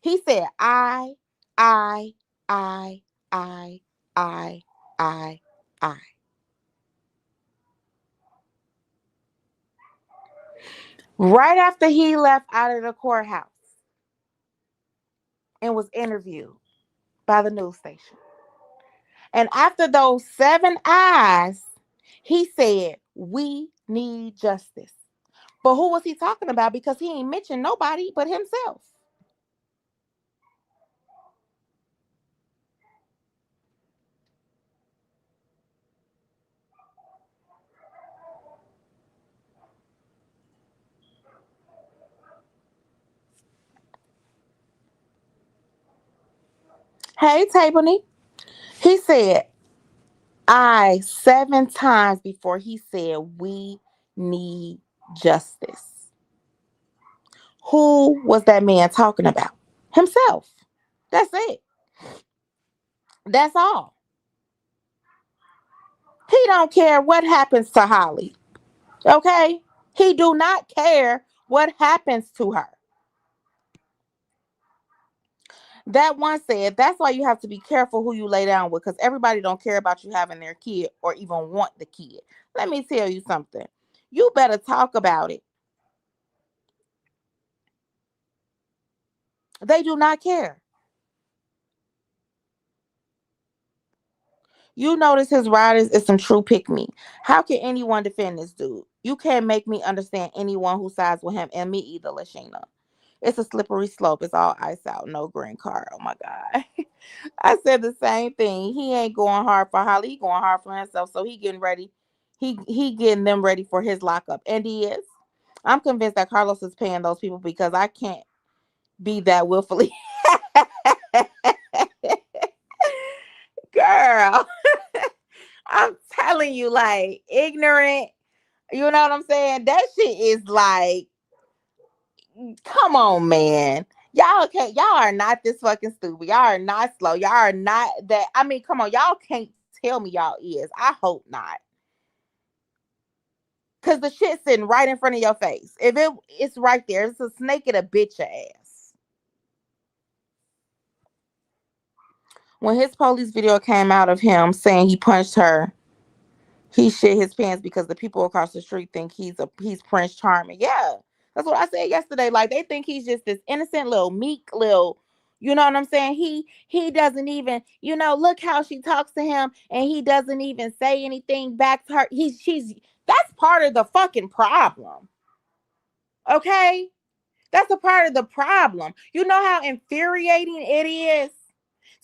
He said, I, I, I, I, I, I. Right after he left out of the courthouse and was interviewed by the news station. And after those 7 eyes, he said, we need justice. But who was he talking about? Because he ain't mentioned nobody but himself. Hey, Tabony. He said, 7 times before he said, we need justice. Who was that man talking about? Himself. That's it. That's all. He don't care what happens to Holly. Okay? He do not care what happens to her. That one said, that's why you have to be careful who you lay down with, because everybody don't care about you having their kid or even want the kid. Let me tell you something. You better talk about it. They do not care. You notice his riders is some true pick me. How can anyone defend this dude? You can't make me understand anyone who sides with him, and me either, Lashana. It's a slippery slope. It's all ice out, no green card. Oh my God. I said the same thing. He ain't going hard for Holly. He going hard for himself. So he getting ready. He getting them ready for his lockup. And he is. I'm convinced that Carlos is paying those people because I can't be that willfully. Girl, I'm telling you, like, ignorant. You know what I'm saying? That shit is like, come on, man. Y'all can't, y'all are not this fucking stupid. Y'all are not slow. Y'all are not that. I mean, come on, y'all can't tell me y'all is. I hope not. Cause the shit's sitting right in front of your face. If it's right there, it's a snake in a bitch your ass. When his police video came out of him saying he punched her, he shit his pants because the people across the street think he's Prince Charming. Yeah, that's what I said yesterday. Like they think he's just this innocent little meek little. You know what I'm saying? He doesn't even, look how she talks to him and he doesn't even say anything back to her. She's that's part of the fucking problem. Okay? That's a part of the problem. You know how infuriating it is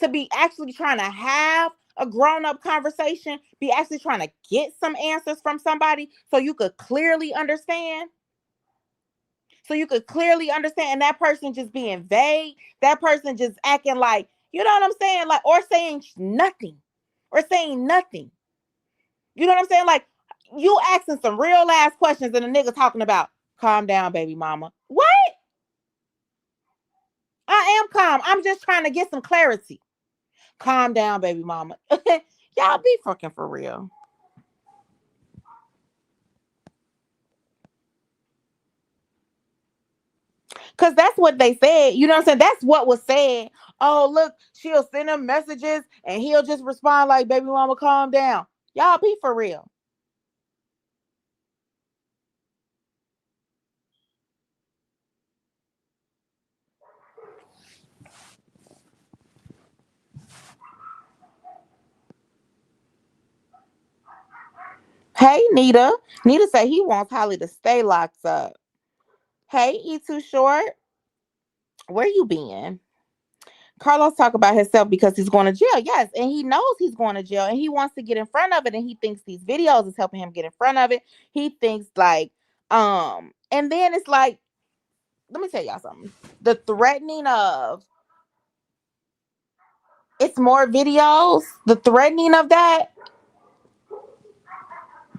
to be actually trying to have a grown-up conversation, be actually trying to get some answers from somebody so you could clearly understand. So you could clearly understand, and that person just being vague, that person just acting like, you know what I'm saying? Like, or saying nothing. Or saying nothing. You know what I'm saying? Like, you asking some real ass questions and a nigga talking about, calm down, baby mama. What? I am calm. I'm just trying to get some clarity. Calm down, baby mama. Y'all be fucking for real. Because that's what they said. You know what I'm saying? That's what was said. Oh, look, she'll send him messages and he'll just respond like, baby mama, calm down. Y'all be for real. Hey, Nita. Nita said he wants Holly to stay locked up. Hey, E Too Short. Where you been? Carlos talk about himself because he's going to jail. Yes, and he knows he's going to jail and he wants to get in front of it, and he thinks these videos is helping him get in front of it. He thinks like and then it's like, let me tell y'all something. The threatening of it's more videos, the threatening of that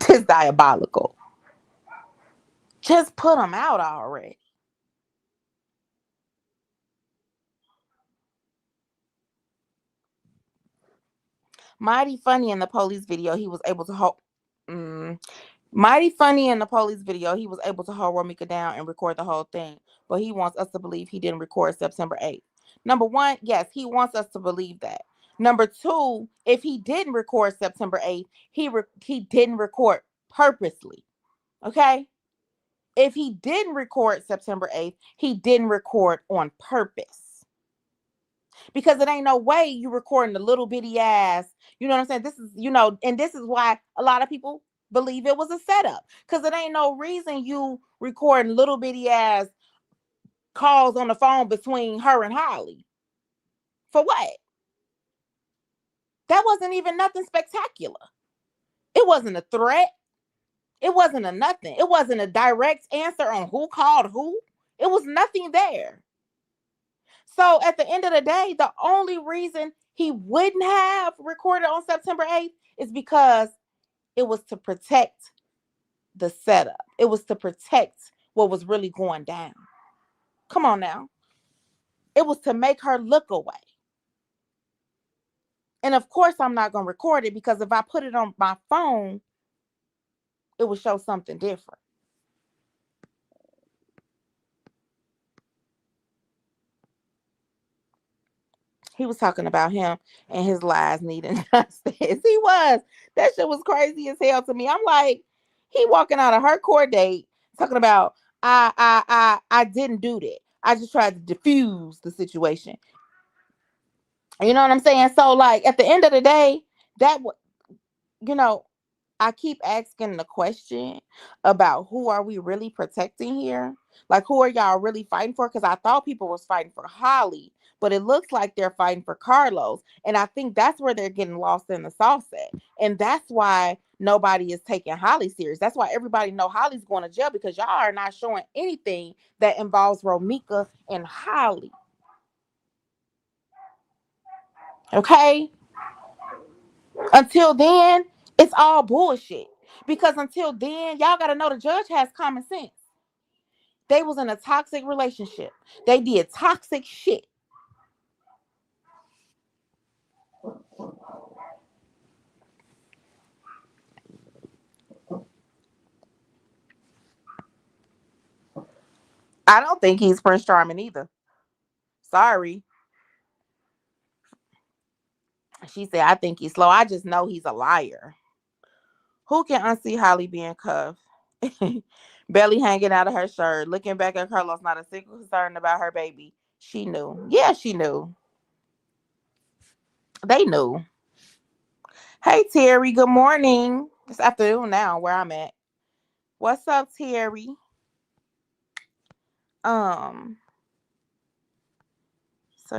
is diabolical. Just put them out already. Mighty funny in the police video, he was able to hold. Mighty funny in the police video, he was able to hold Romika down and record the whole thing. But he wants us to believe he didn't record September 8th. Number one, yes, he wants us to believe that. Number two, if he didn't record September 8th, he didn't record purposely. Okay? If he didn't record September 8th, he didn't record on purpose. Because it ain't no way you recording the little bitty ass. You know what I'm saying? This is, and this is why a lot of people believe it was a setup. Because it ain't no reason you recording little bitty ass calls on the phone between her and Holly. For what? That wasn't even nothing spectacular. It wasn't a threat. It wasn't a nothing. It wasn't a direct answer on who called who. It was nothing there. So at the end of the day, the only reason he wouldn't have recorded on September 8th is because it was to protect the setup. It was to protect what was really going down. Come on now. It was to make her look away. And of course, I'm not going to record it because if I put it on my phone, it would show something different. He was talking about him and his lies needing justice. He was. That shit was crazy as hell to me. I'm like, he walking out of her court date talking about I didn't do that. I just tried to diffuse the situation. You know what I'm saying? So like at the end of the day, that I keep asking the question about who are we really protecting here? Like, who are y'all really fighting for? Because I thought people was fighting for Holly, but it looks like they're fighting for Carlos. And I think that's where they're getting lost in the sauce at. And that's why nobody is taking Holly serious. That's why everybody know Holly's going to jail, because y'all are not showing anything that involves Romika and Holly. Okay? Until then, it's all bullshit. Because until then, y'all got to know the judge has common sense. They was in a toxic relationship. They did toxic shit. I don't think he's Prince Charming either. Sorry. She said, I think he's slow. I just know he's a liar. Who can unsee Holly being cuffed? Belly hanging out of her shirt, looking back at Carlos, not a single concern about her baby. She knew. Yeah, she knew. They knew. Hey, Terry, good morning. It's afternoon now where I'm at. What's up, Terry? So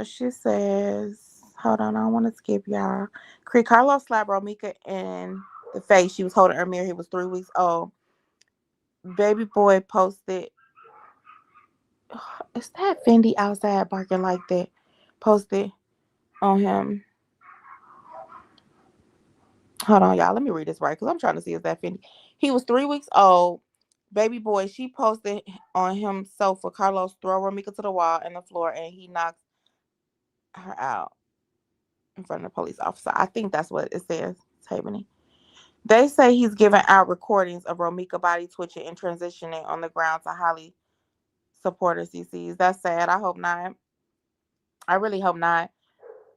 she says, hold on, I don't want to skip y'all. Carlos slapped Romika in the face. She was holding Amir. He was 3 weeks old. Baby boy posted, is that Fendi outside barking like that? Posted on him. Hold on, y'all. Let me read this right, because I'm trying to see, is that Fendi? He was 3 weeks old. Baby boy, she posted on him sofa. Carlos throw Romika to the wall and the floor, and he knocks her out in front of the police officer. I think that's what it says, Tabany. They say he's giving out recordings of Romika body twitching and transitioning on the ground to Holly supporters he sees. That's sad. I hope not. I really hope not.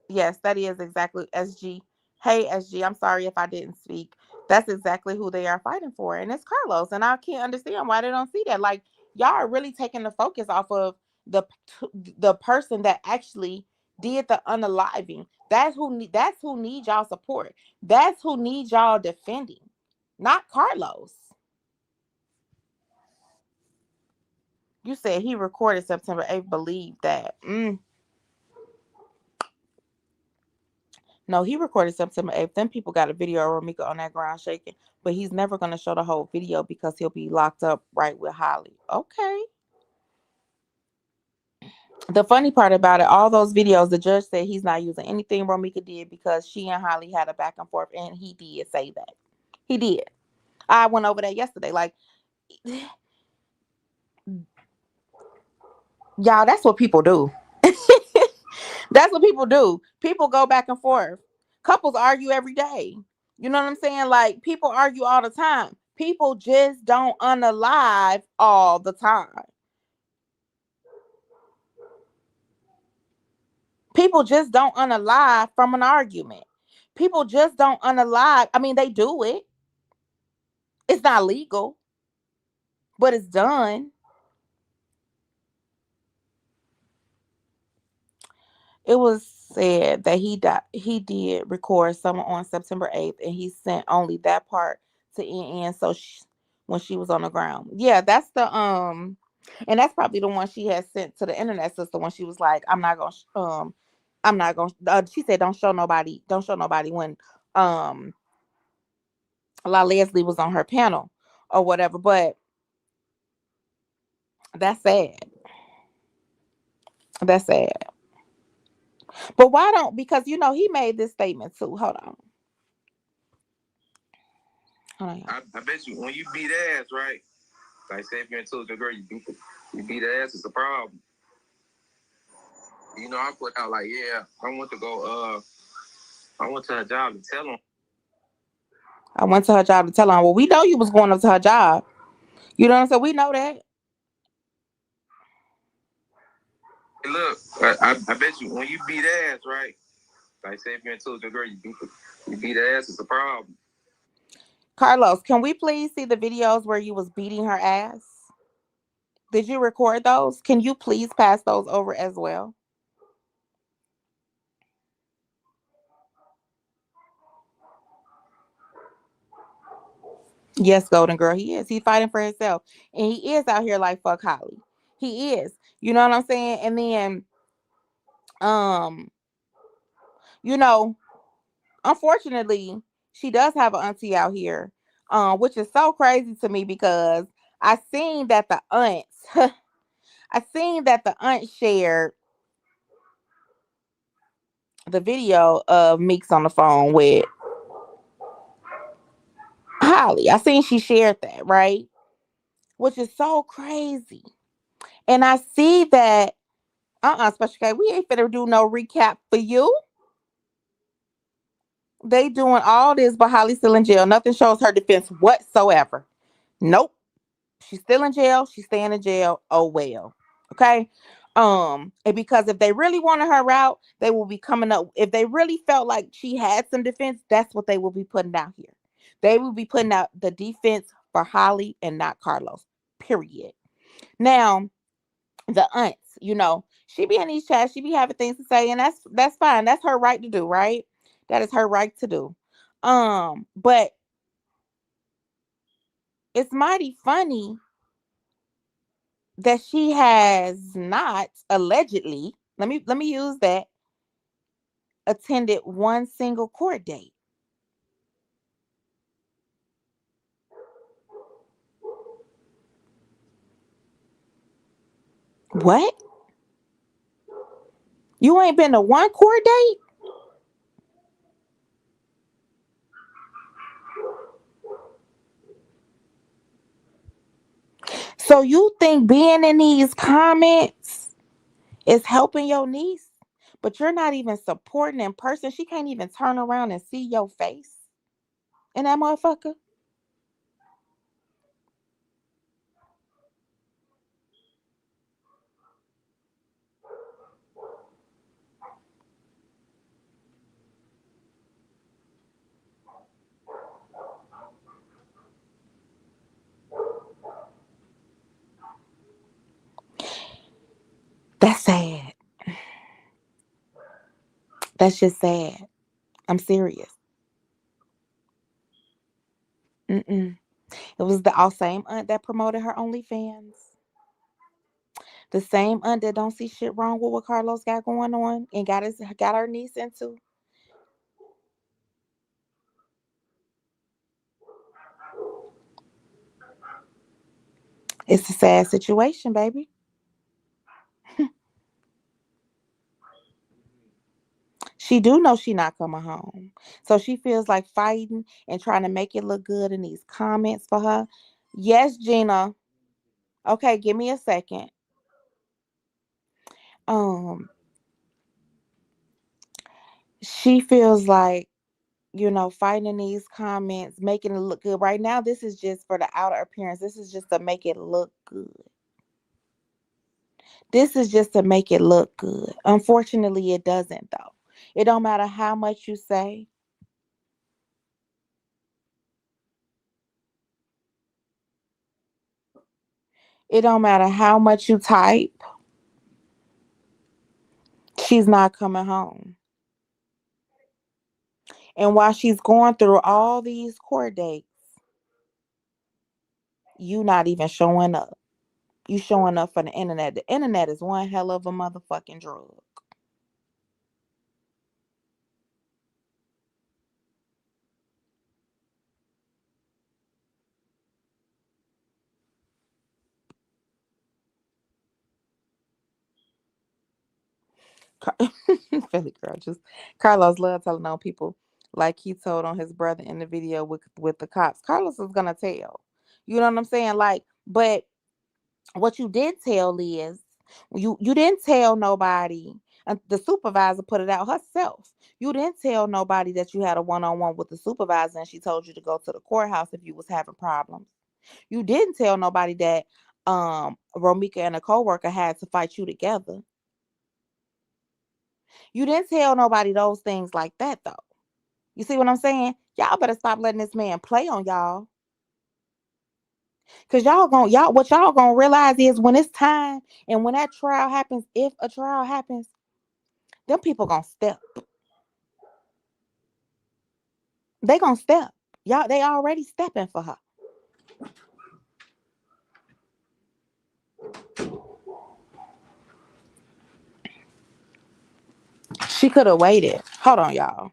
Yes, that is exactly SG. Hey, SG, I'm sorry if I didn't speak. That's exactly who they are fighting for. And it's Carlos. And I can't understand why they don't see that. Like, y'all are really taking the focus off of the person that actually did the unaliving. That's who needs y'all support. That's who needs y'all defending. not Carlos. You said he recorded September 8th. Believe that. No, he recorded September 8th. Then people got a video of Romika on that ground shaking. But he's never going to show the whole video because he'll be locked up right with Holly. Okay. The funny part about it, all those videos, the judge said he's not using anything Romika did because she and Holly had a back and forth. And he did say that. He did. I went over that yesterday. Like, y'all, that's what people do. That's what people do. People go back and forth. Couples argue every day. You know what I'm saying? Like, people argue all the time. People just don't unalive all the time. People just don't unalive from an argument. People just don't unalive. I mean, they do it. It's not legal, but it's done. It was said that he did record someone on September 8th and he sent only that part to NN when she was on the ground. Yeah, that's the and that's probably the one she had sent to the internet sister when she was like, I'm not going to she said don't show nobody when La Leslie was on her panel or whatever, but that's sad. That's sad. But why don't, because he made this statement too. Hold on. I bet you when you beat ass, right? Like say if you're into the girl, you beat ass, it's a problem. I put out like, yeah, I went to her job to tell him. I went to her job to tell her. Well, we know you was going up to her job. You know what I'm saying? We know that. Hey, look, I bet you when you beat ass, right? Like say if you're into the girl, you beat ass, it's a problem. Carlos, can we please see the videos where you was beating her ass? Did you record those? Can you please pass those over as well? Yes, Golden Girl, he is. He's fighting for himself. And he is out here like fuck Holly. He is. You know what I'm saying? And then, you know, unfortunately, she does have an auntie out here, which is so crazy to me because I seen that the aunt shared the video of Meeks on the phone with Holly. I seen she shared that, right? Which is so crazy. And I see that, Special K, we ain't finna do no recap for you. They doing all this, but Holly's still in jail. Nothing shows her defense whatsoever. Nope. She's still in jail. She's staying in jail. Oh well. Okay. And because if they really wanted her out, they will be coming up. If they really felt like she had some defense, that's what they will be putting out here. They will be putting out the defense for Holly and not Carlos. Period. Now, the aunts, she be in these chats, she be having things to say, and that's fine. That's her right to do, right? That is her right to do. But it's mighty funny that she has not allegedly, let me use that, attended one single court date. What? You ain't been to one court date? So you think being in these comments is helping your niece? But you're not even supporting in person. She can't even turn around and see your face in that motherfucker. That's sad. That's just sad. I'm serious. Mm-mm. It was the all same aunt that promoted her OnlyFans. The same aunt that don't see shit wrong with what Carlos got going on and got her niece into. It's a sad situation, baby. She do know she not coming home. So she feels like fighting and trying to make it look good in these comments for her. Yes, Gina. Okay, give me a second. Um, she feels like, fighting in these comments, making it look good. Right now, this is just for the outer appearance. This is just to make it look good. This is just to make it look good. Unfortunately, it doesn't though. It don't matter how much you say. It don't matter how much you type. She's not coming home. And while she's going through all these court dates, you not even showing up. You showing up for the internet. The internet is one hell of a motherfucking drug. Philly girl, just Carlos love telling on people like he told on his brother in the video with the cops. Carlos is gonna tell. You know what I'm saying? Like, but what you did tell is you didn't tell nobody. And the supervisor put it out herself. You didn't tell nobody that you had a one-on-one with the supervisor and she told you to go to the courthouse if you was having problems. You didn't tell nobody that Romika and a coworker had to fight you together. You didn't tell nobody those things like that though. You see what I'm saying? Y'all better stop letting this man play on y'all. Cause y'all gonna realize is when it's time and when that trial happens, if a trial happens, them people gonna step. They gonna step. Y'all, they already stepping for her. She could have waited. Hold on, y'all.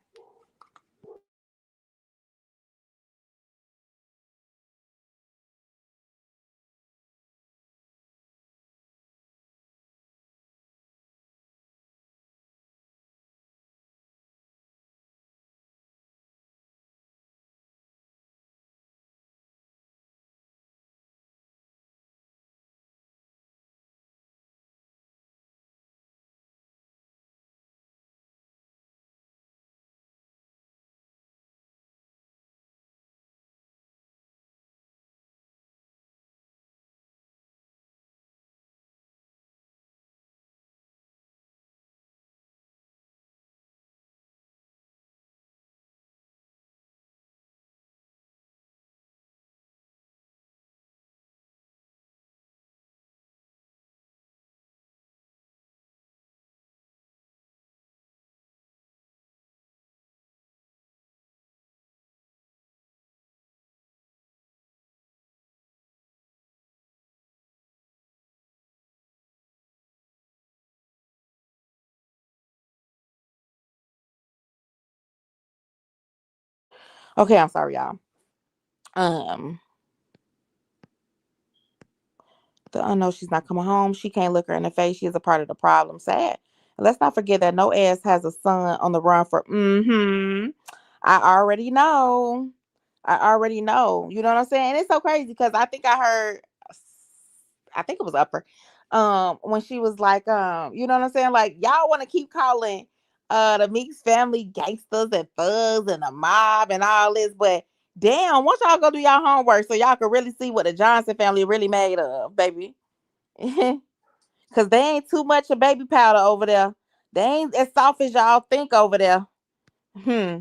Okay, I'm sorry, y'all. Um, the unknown she's not coming home. She can't look her in the face. She is a part of the problem. Sad. And let's not forget that no ass has a son on the run for. I already know. I already know. You know what I'm saying? And it's so crazy because I think I heard. I think it was Upper. When she was like, you know what I'm saying? Like y'all want to keep calling the Meeks family gangsters and thugs and the mob and all this, but damn, once y'all go do y'all homework so y'all can really see what the Johnson family really made of, baby. Cause they ain't too much of baby powder over there. They ain't as soft as y'all think over there. Hmm.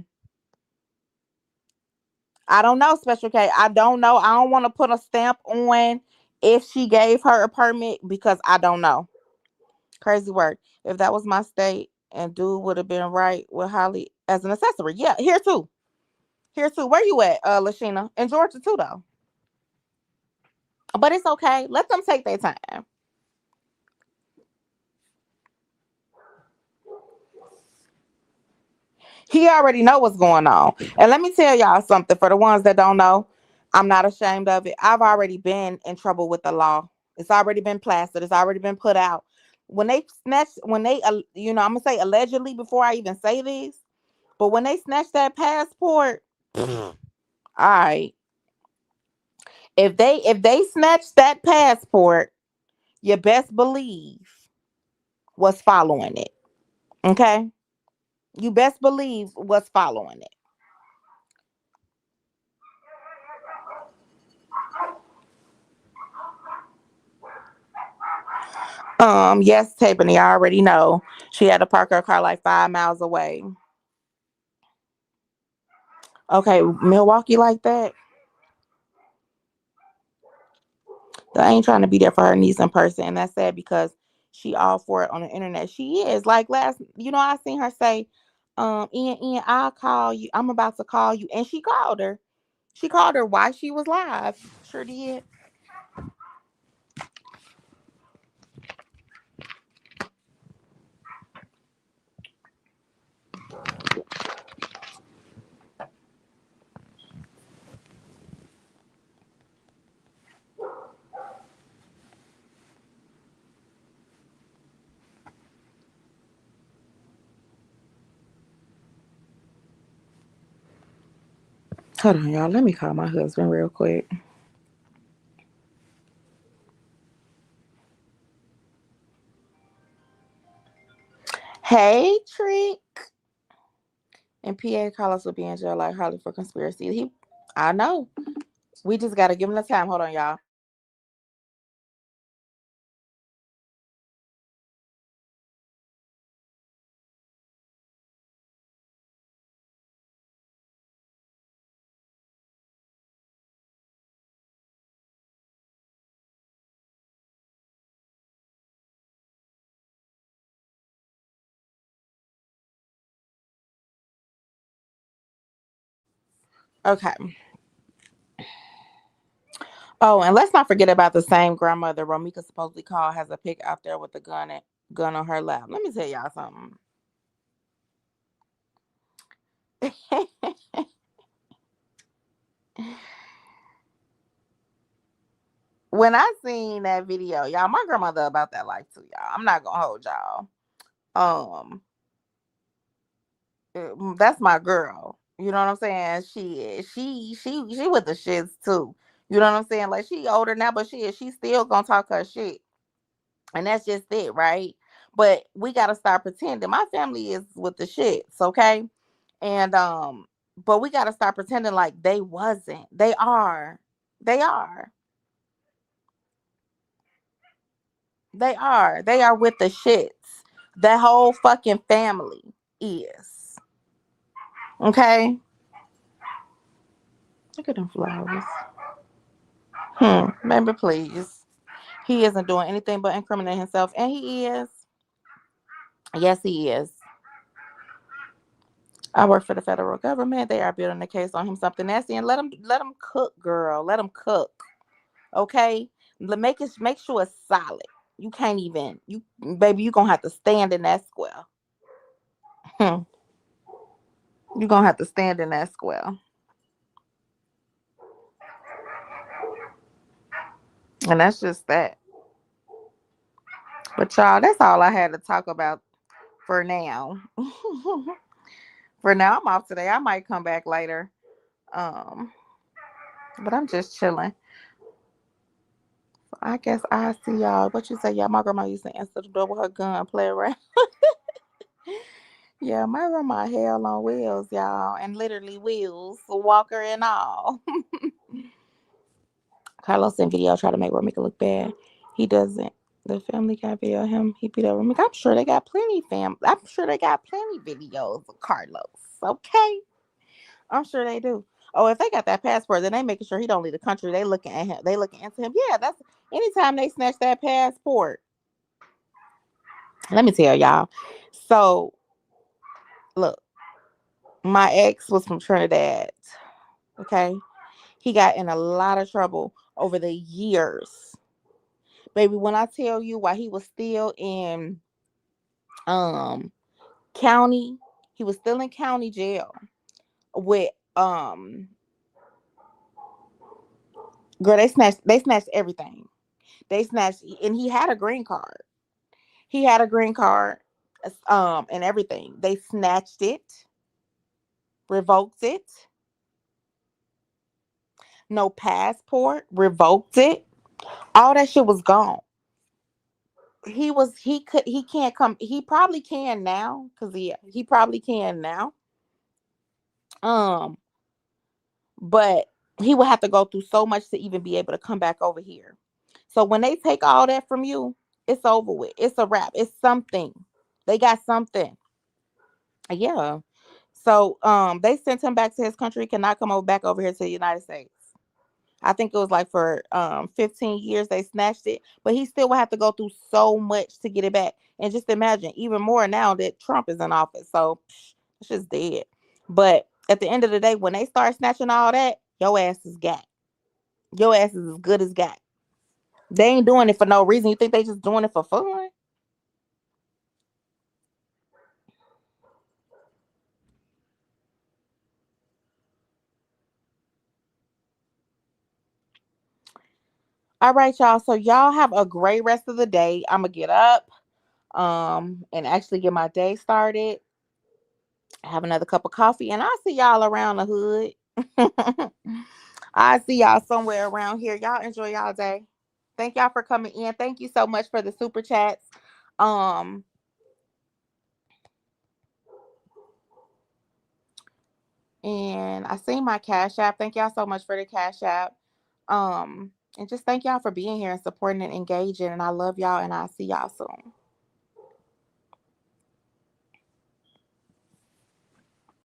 I don't know, Special K. I don't know. I don't want to put a stamp on if she gave her a permit because I don't know. Crazy work. If that was my state and dude would have been right with Holly as an accessory. Yeah, here too. Here too. Where you at, Lashina? In Georgia too, though. But it's okay. Let them take their time. He already know what's going on. And let me tell y'all something. For the ones that don't know, I'm not ashamed of it. I've already been in trouble with the law. It's already been plastered. It's already been put out. I'm gonna say allegedly before I even say this. But when they snatch that passport, all right. If they snatch that passport, you best believe what's following it. Okay, you best believe what's following it. Yes, Tiffany, I already know. She had to park her car like 5 miles away. Okay, Milwaukee like that. I ain't trying to be there for her niece in person, and that's sad because she all for it on the internet. She is like I seen her say, Ian, I'll call you. I'm about to call you, and she called her. She called her while she was live. Sure did. Hold on, y'all. Let me call my husband real quick. Hey, Trick. And PA Carlos will be in jail like Harley for conspiracy. I know. We just gotta give him the time. Hold on, y'all. Okay. Oh, and let's not forget about the same grandmother Romika supposedly called has a pic out there with a gun on her lap. Let me tell y'all something. When I seen that video, y'all, my grandmother about that life too, y'all. I'm not gonna hold y'all. Um, that's my girl. You know what I'm saying? She with the shits too. You know what I'm saying? Like she older now, but she still gonna talk her shit. And that's just it, right? But we gotta start pretending. My family is with the shits, okay? And but we gotta start pretending like they wasn't. They are. They are. They are. They are with the shits. The whole fucking family is. Okay? Look at them flowers. Remember, please. He isn't doing anything but incriminate himself. And he is. Yes, he is. I work for the federal government. They are building a case on him something nasty, and let him cook, girl. Let him cook. Okay, make sure it's solid. You can't even baby. You gonna have to stand in that square. You gonna have to stand in that square, and that's just that. But y'all, that's all I had to talk about for now. For now, I'm off today. I might come back later. Um, but I'm just chilling. I guess I see y'all. What you say? Yeah, my grandma used to answer the door with her gun, play around. Yeah, my grandma hell on wheels, y'all, and literally wheels, walker and all. Carlos in video try to make Romika look bad. He doesn't. The family got video of him. He beat up Romika. I'm sure they got plenty I'm sure they got plenty videos of Carlos. Okay, I'm sure they do. Oh, if they got that passport, then they making sure he don't leave the country. They looking at him. They looking into him. Yeah, that's anytime they snatch that passport. Let me tell y'all. So look, my ex was from Trinidad. Okay. He got in a lot of trouble over the years. Baby, when I tell you why he was still in um county, he was still in county jail with girl, they snatched everything. They snatched, and he had a green card. He had a green card, and everything. They snatched it, revoked it, no passport, revoked it. All that shit was gone. He can't come. He probably can now, cause he probably can now. Um, but he would have to go through so much to even be able to come back over here. So when they take all that from you, it's over with. It's a wrap. It's something. They got something. Yeah. So they sent him back to his country. He cannot come over back over here to the United States. I think it was like for 15 years they snatched it, but he still will have to go through so much to get it back. And just imagine, even more now that Trump is in office. So it's just dead. But at the end of the day, when they start snatching all that, your ass is got. Your ass is as good as got. They ain't doing it for no reason. You think they just doing it for fun? All right, y'all. So y'all have a great rest of the day. I'm gonna get up and actually get my day started. Have another cup of coffee, and I'll see y'all around the hood. I'll see y'all somewhere around here. Y'all enjoy y'all day. Thank y'all for coming in. Thank you so much for the super chats. Um, and I see my Cash App. Thank y'all so much for the Cash App. And just thank y'all for being here and supporting and engaging. And I love y'all, and I'll see y'all soon.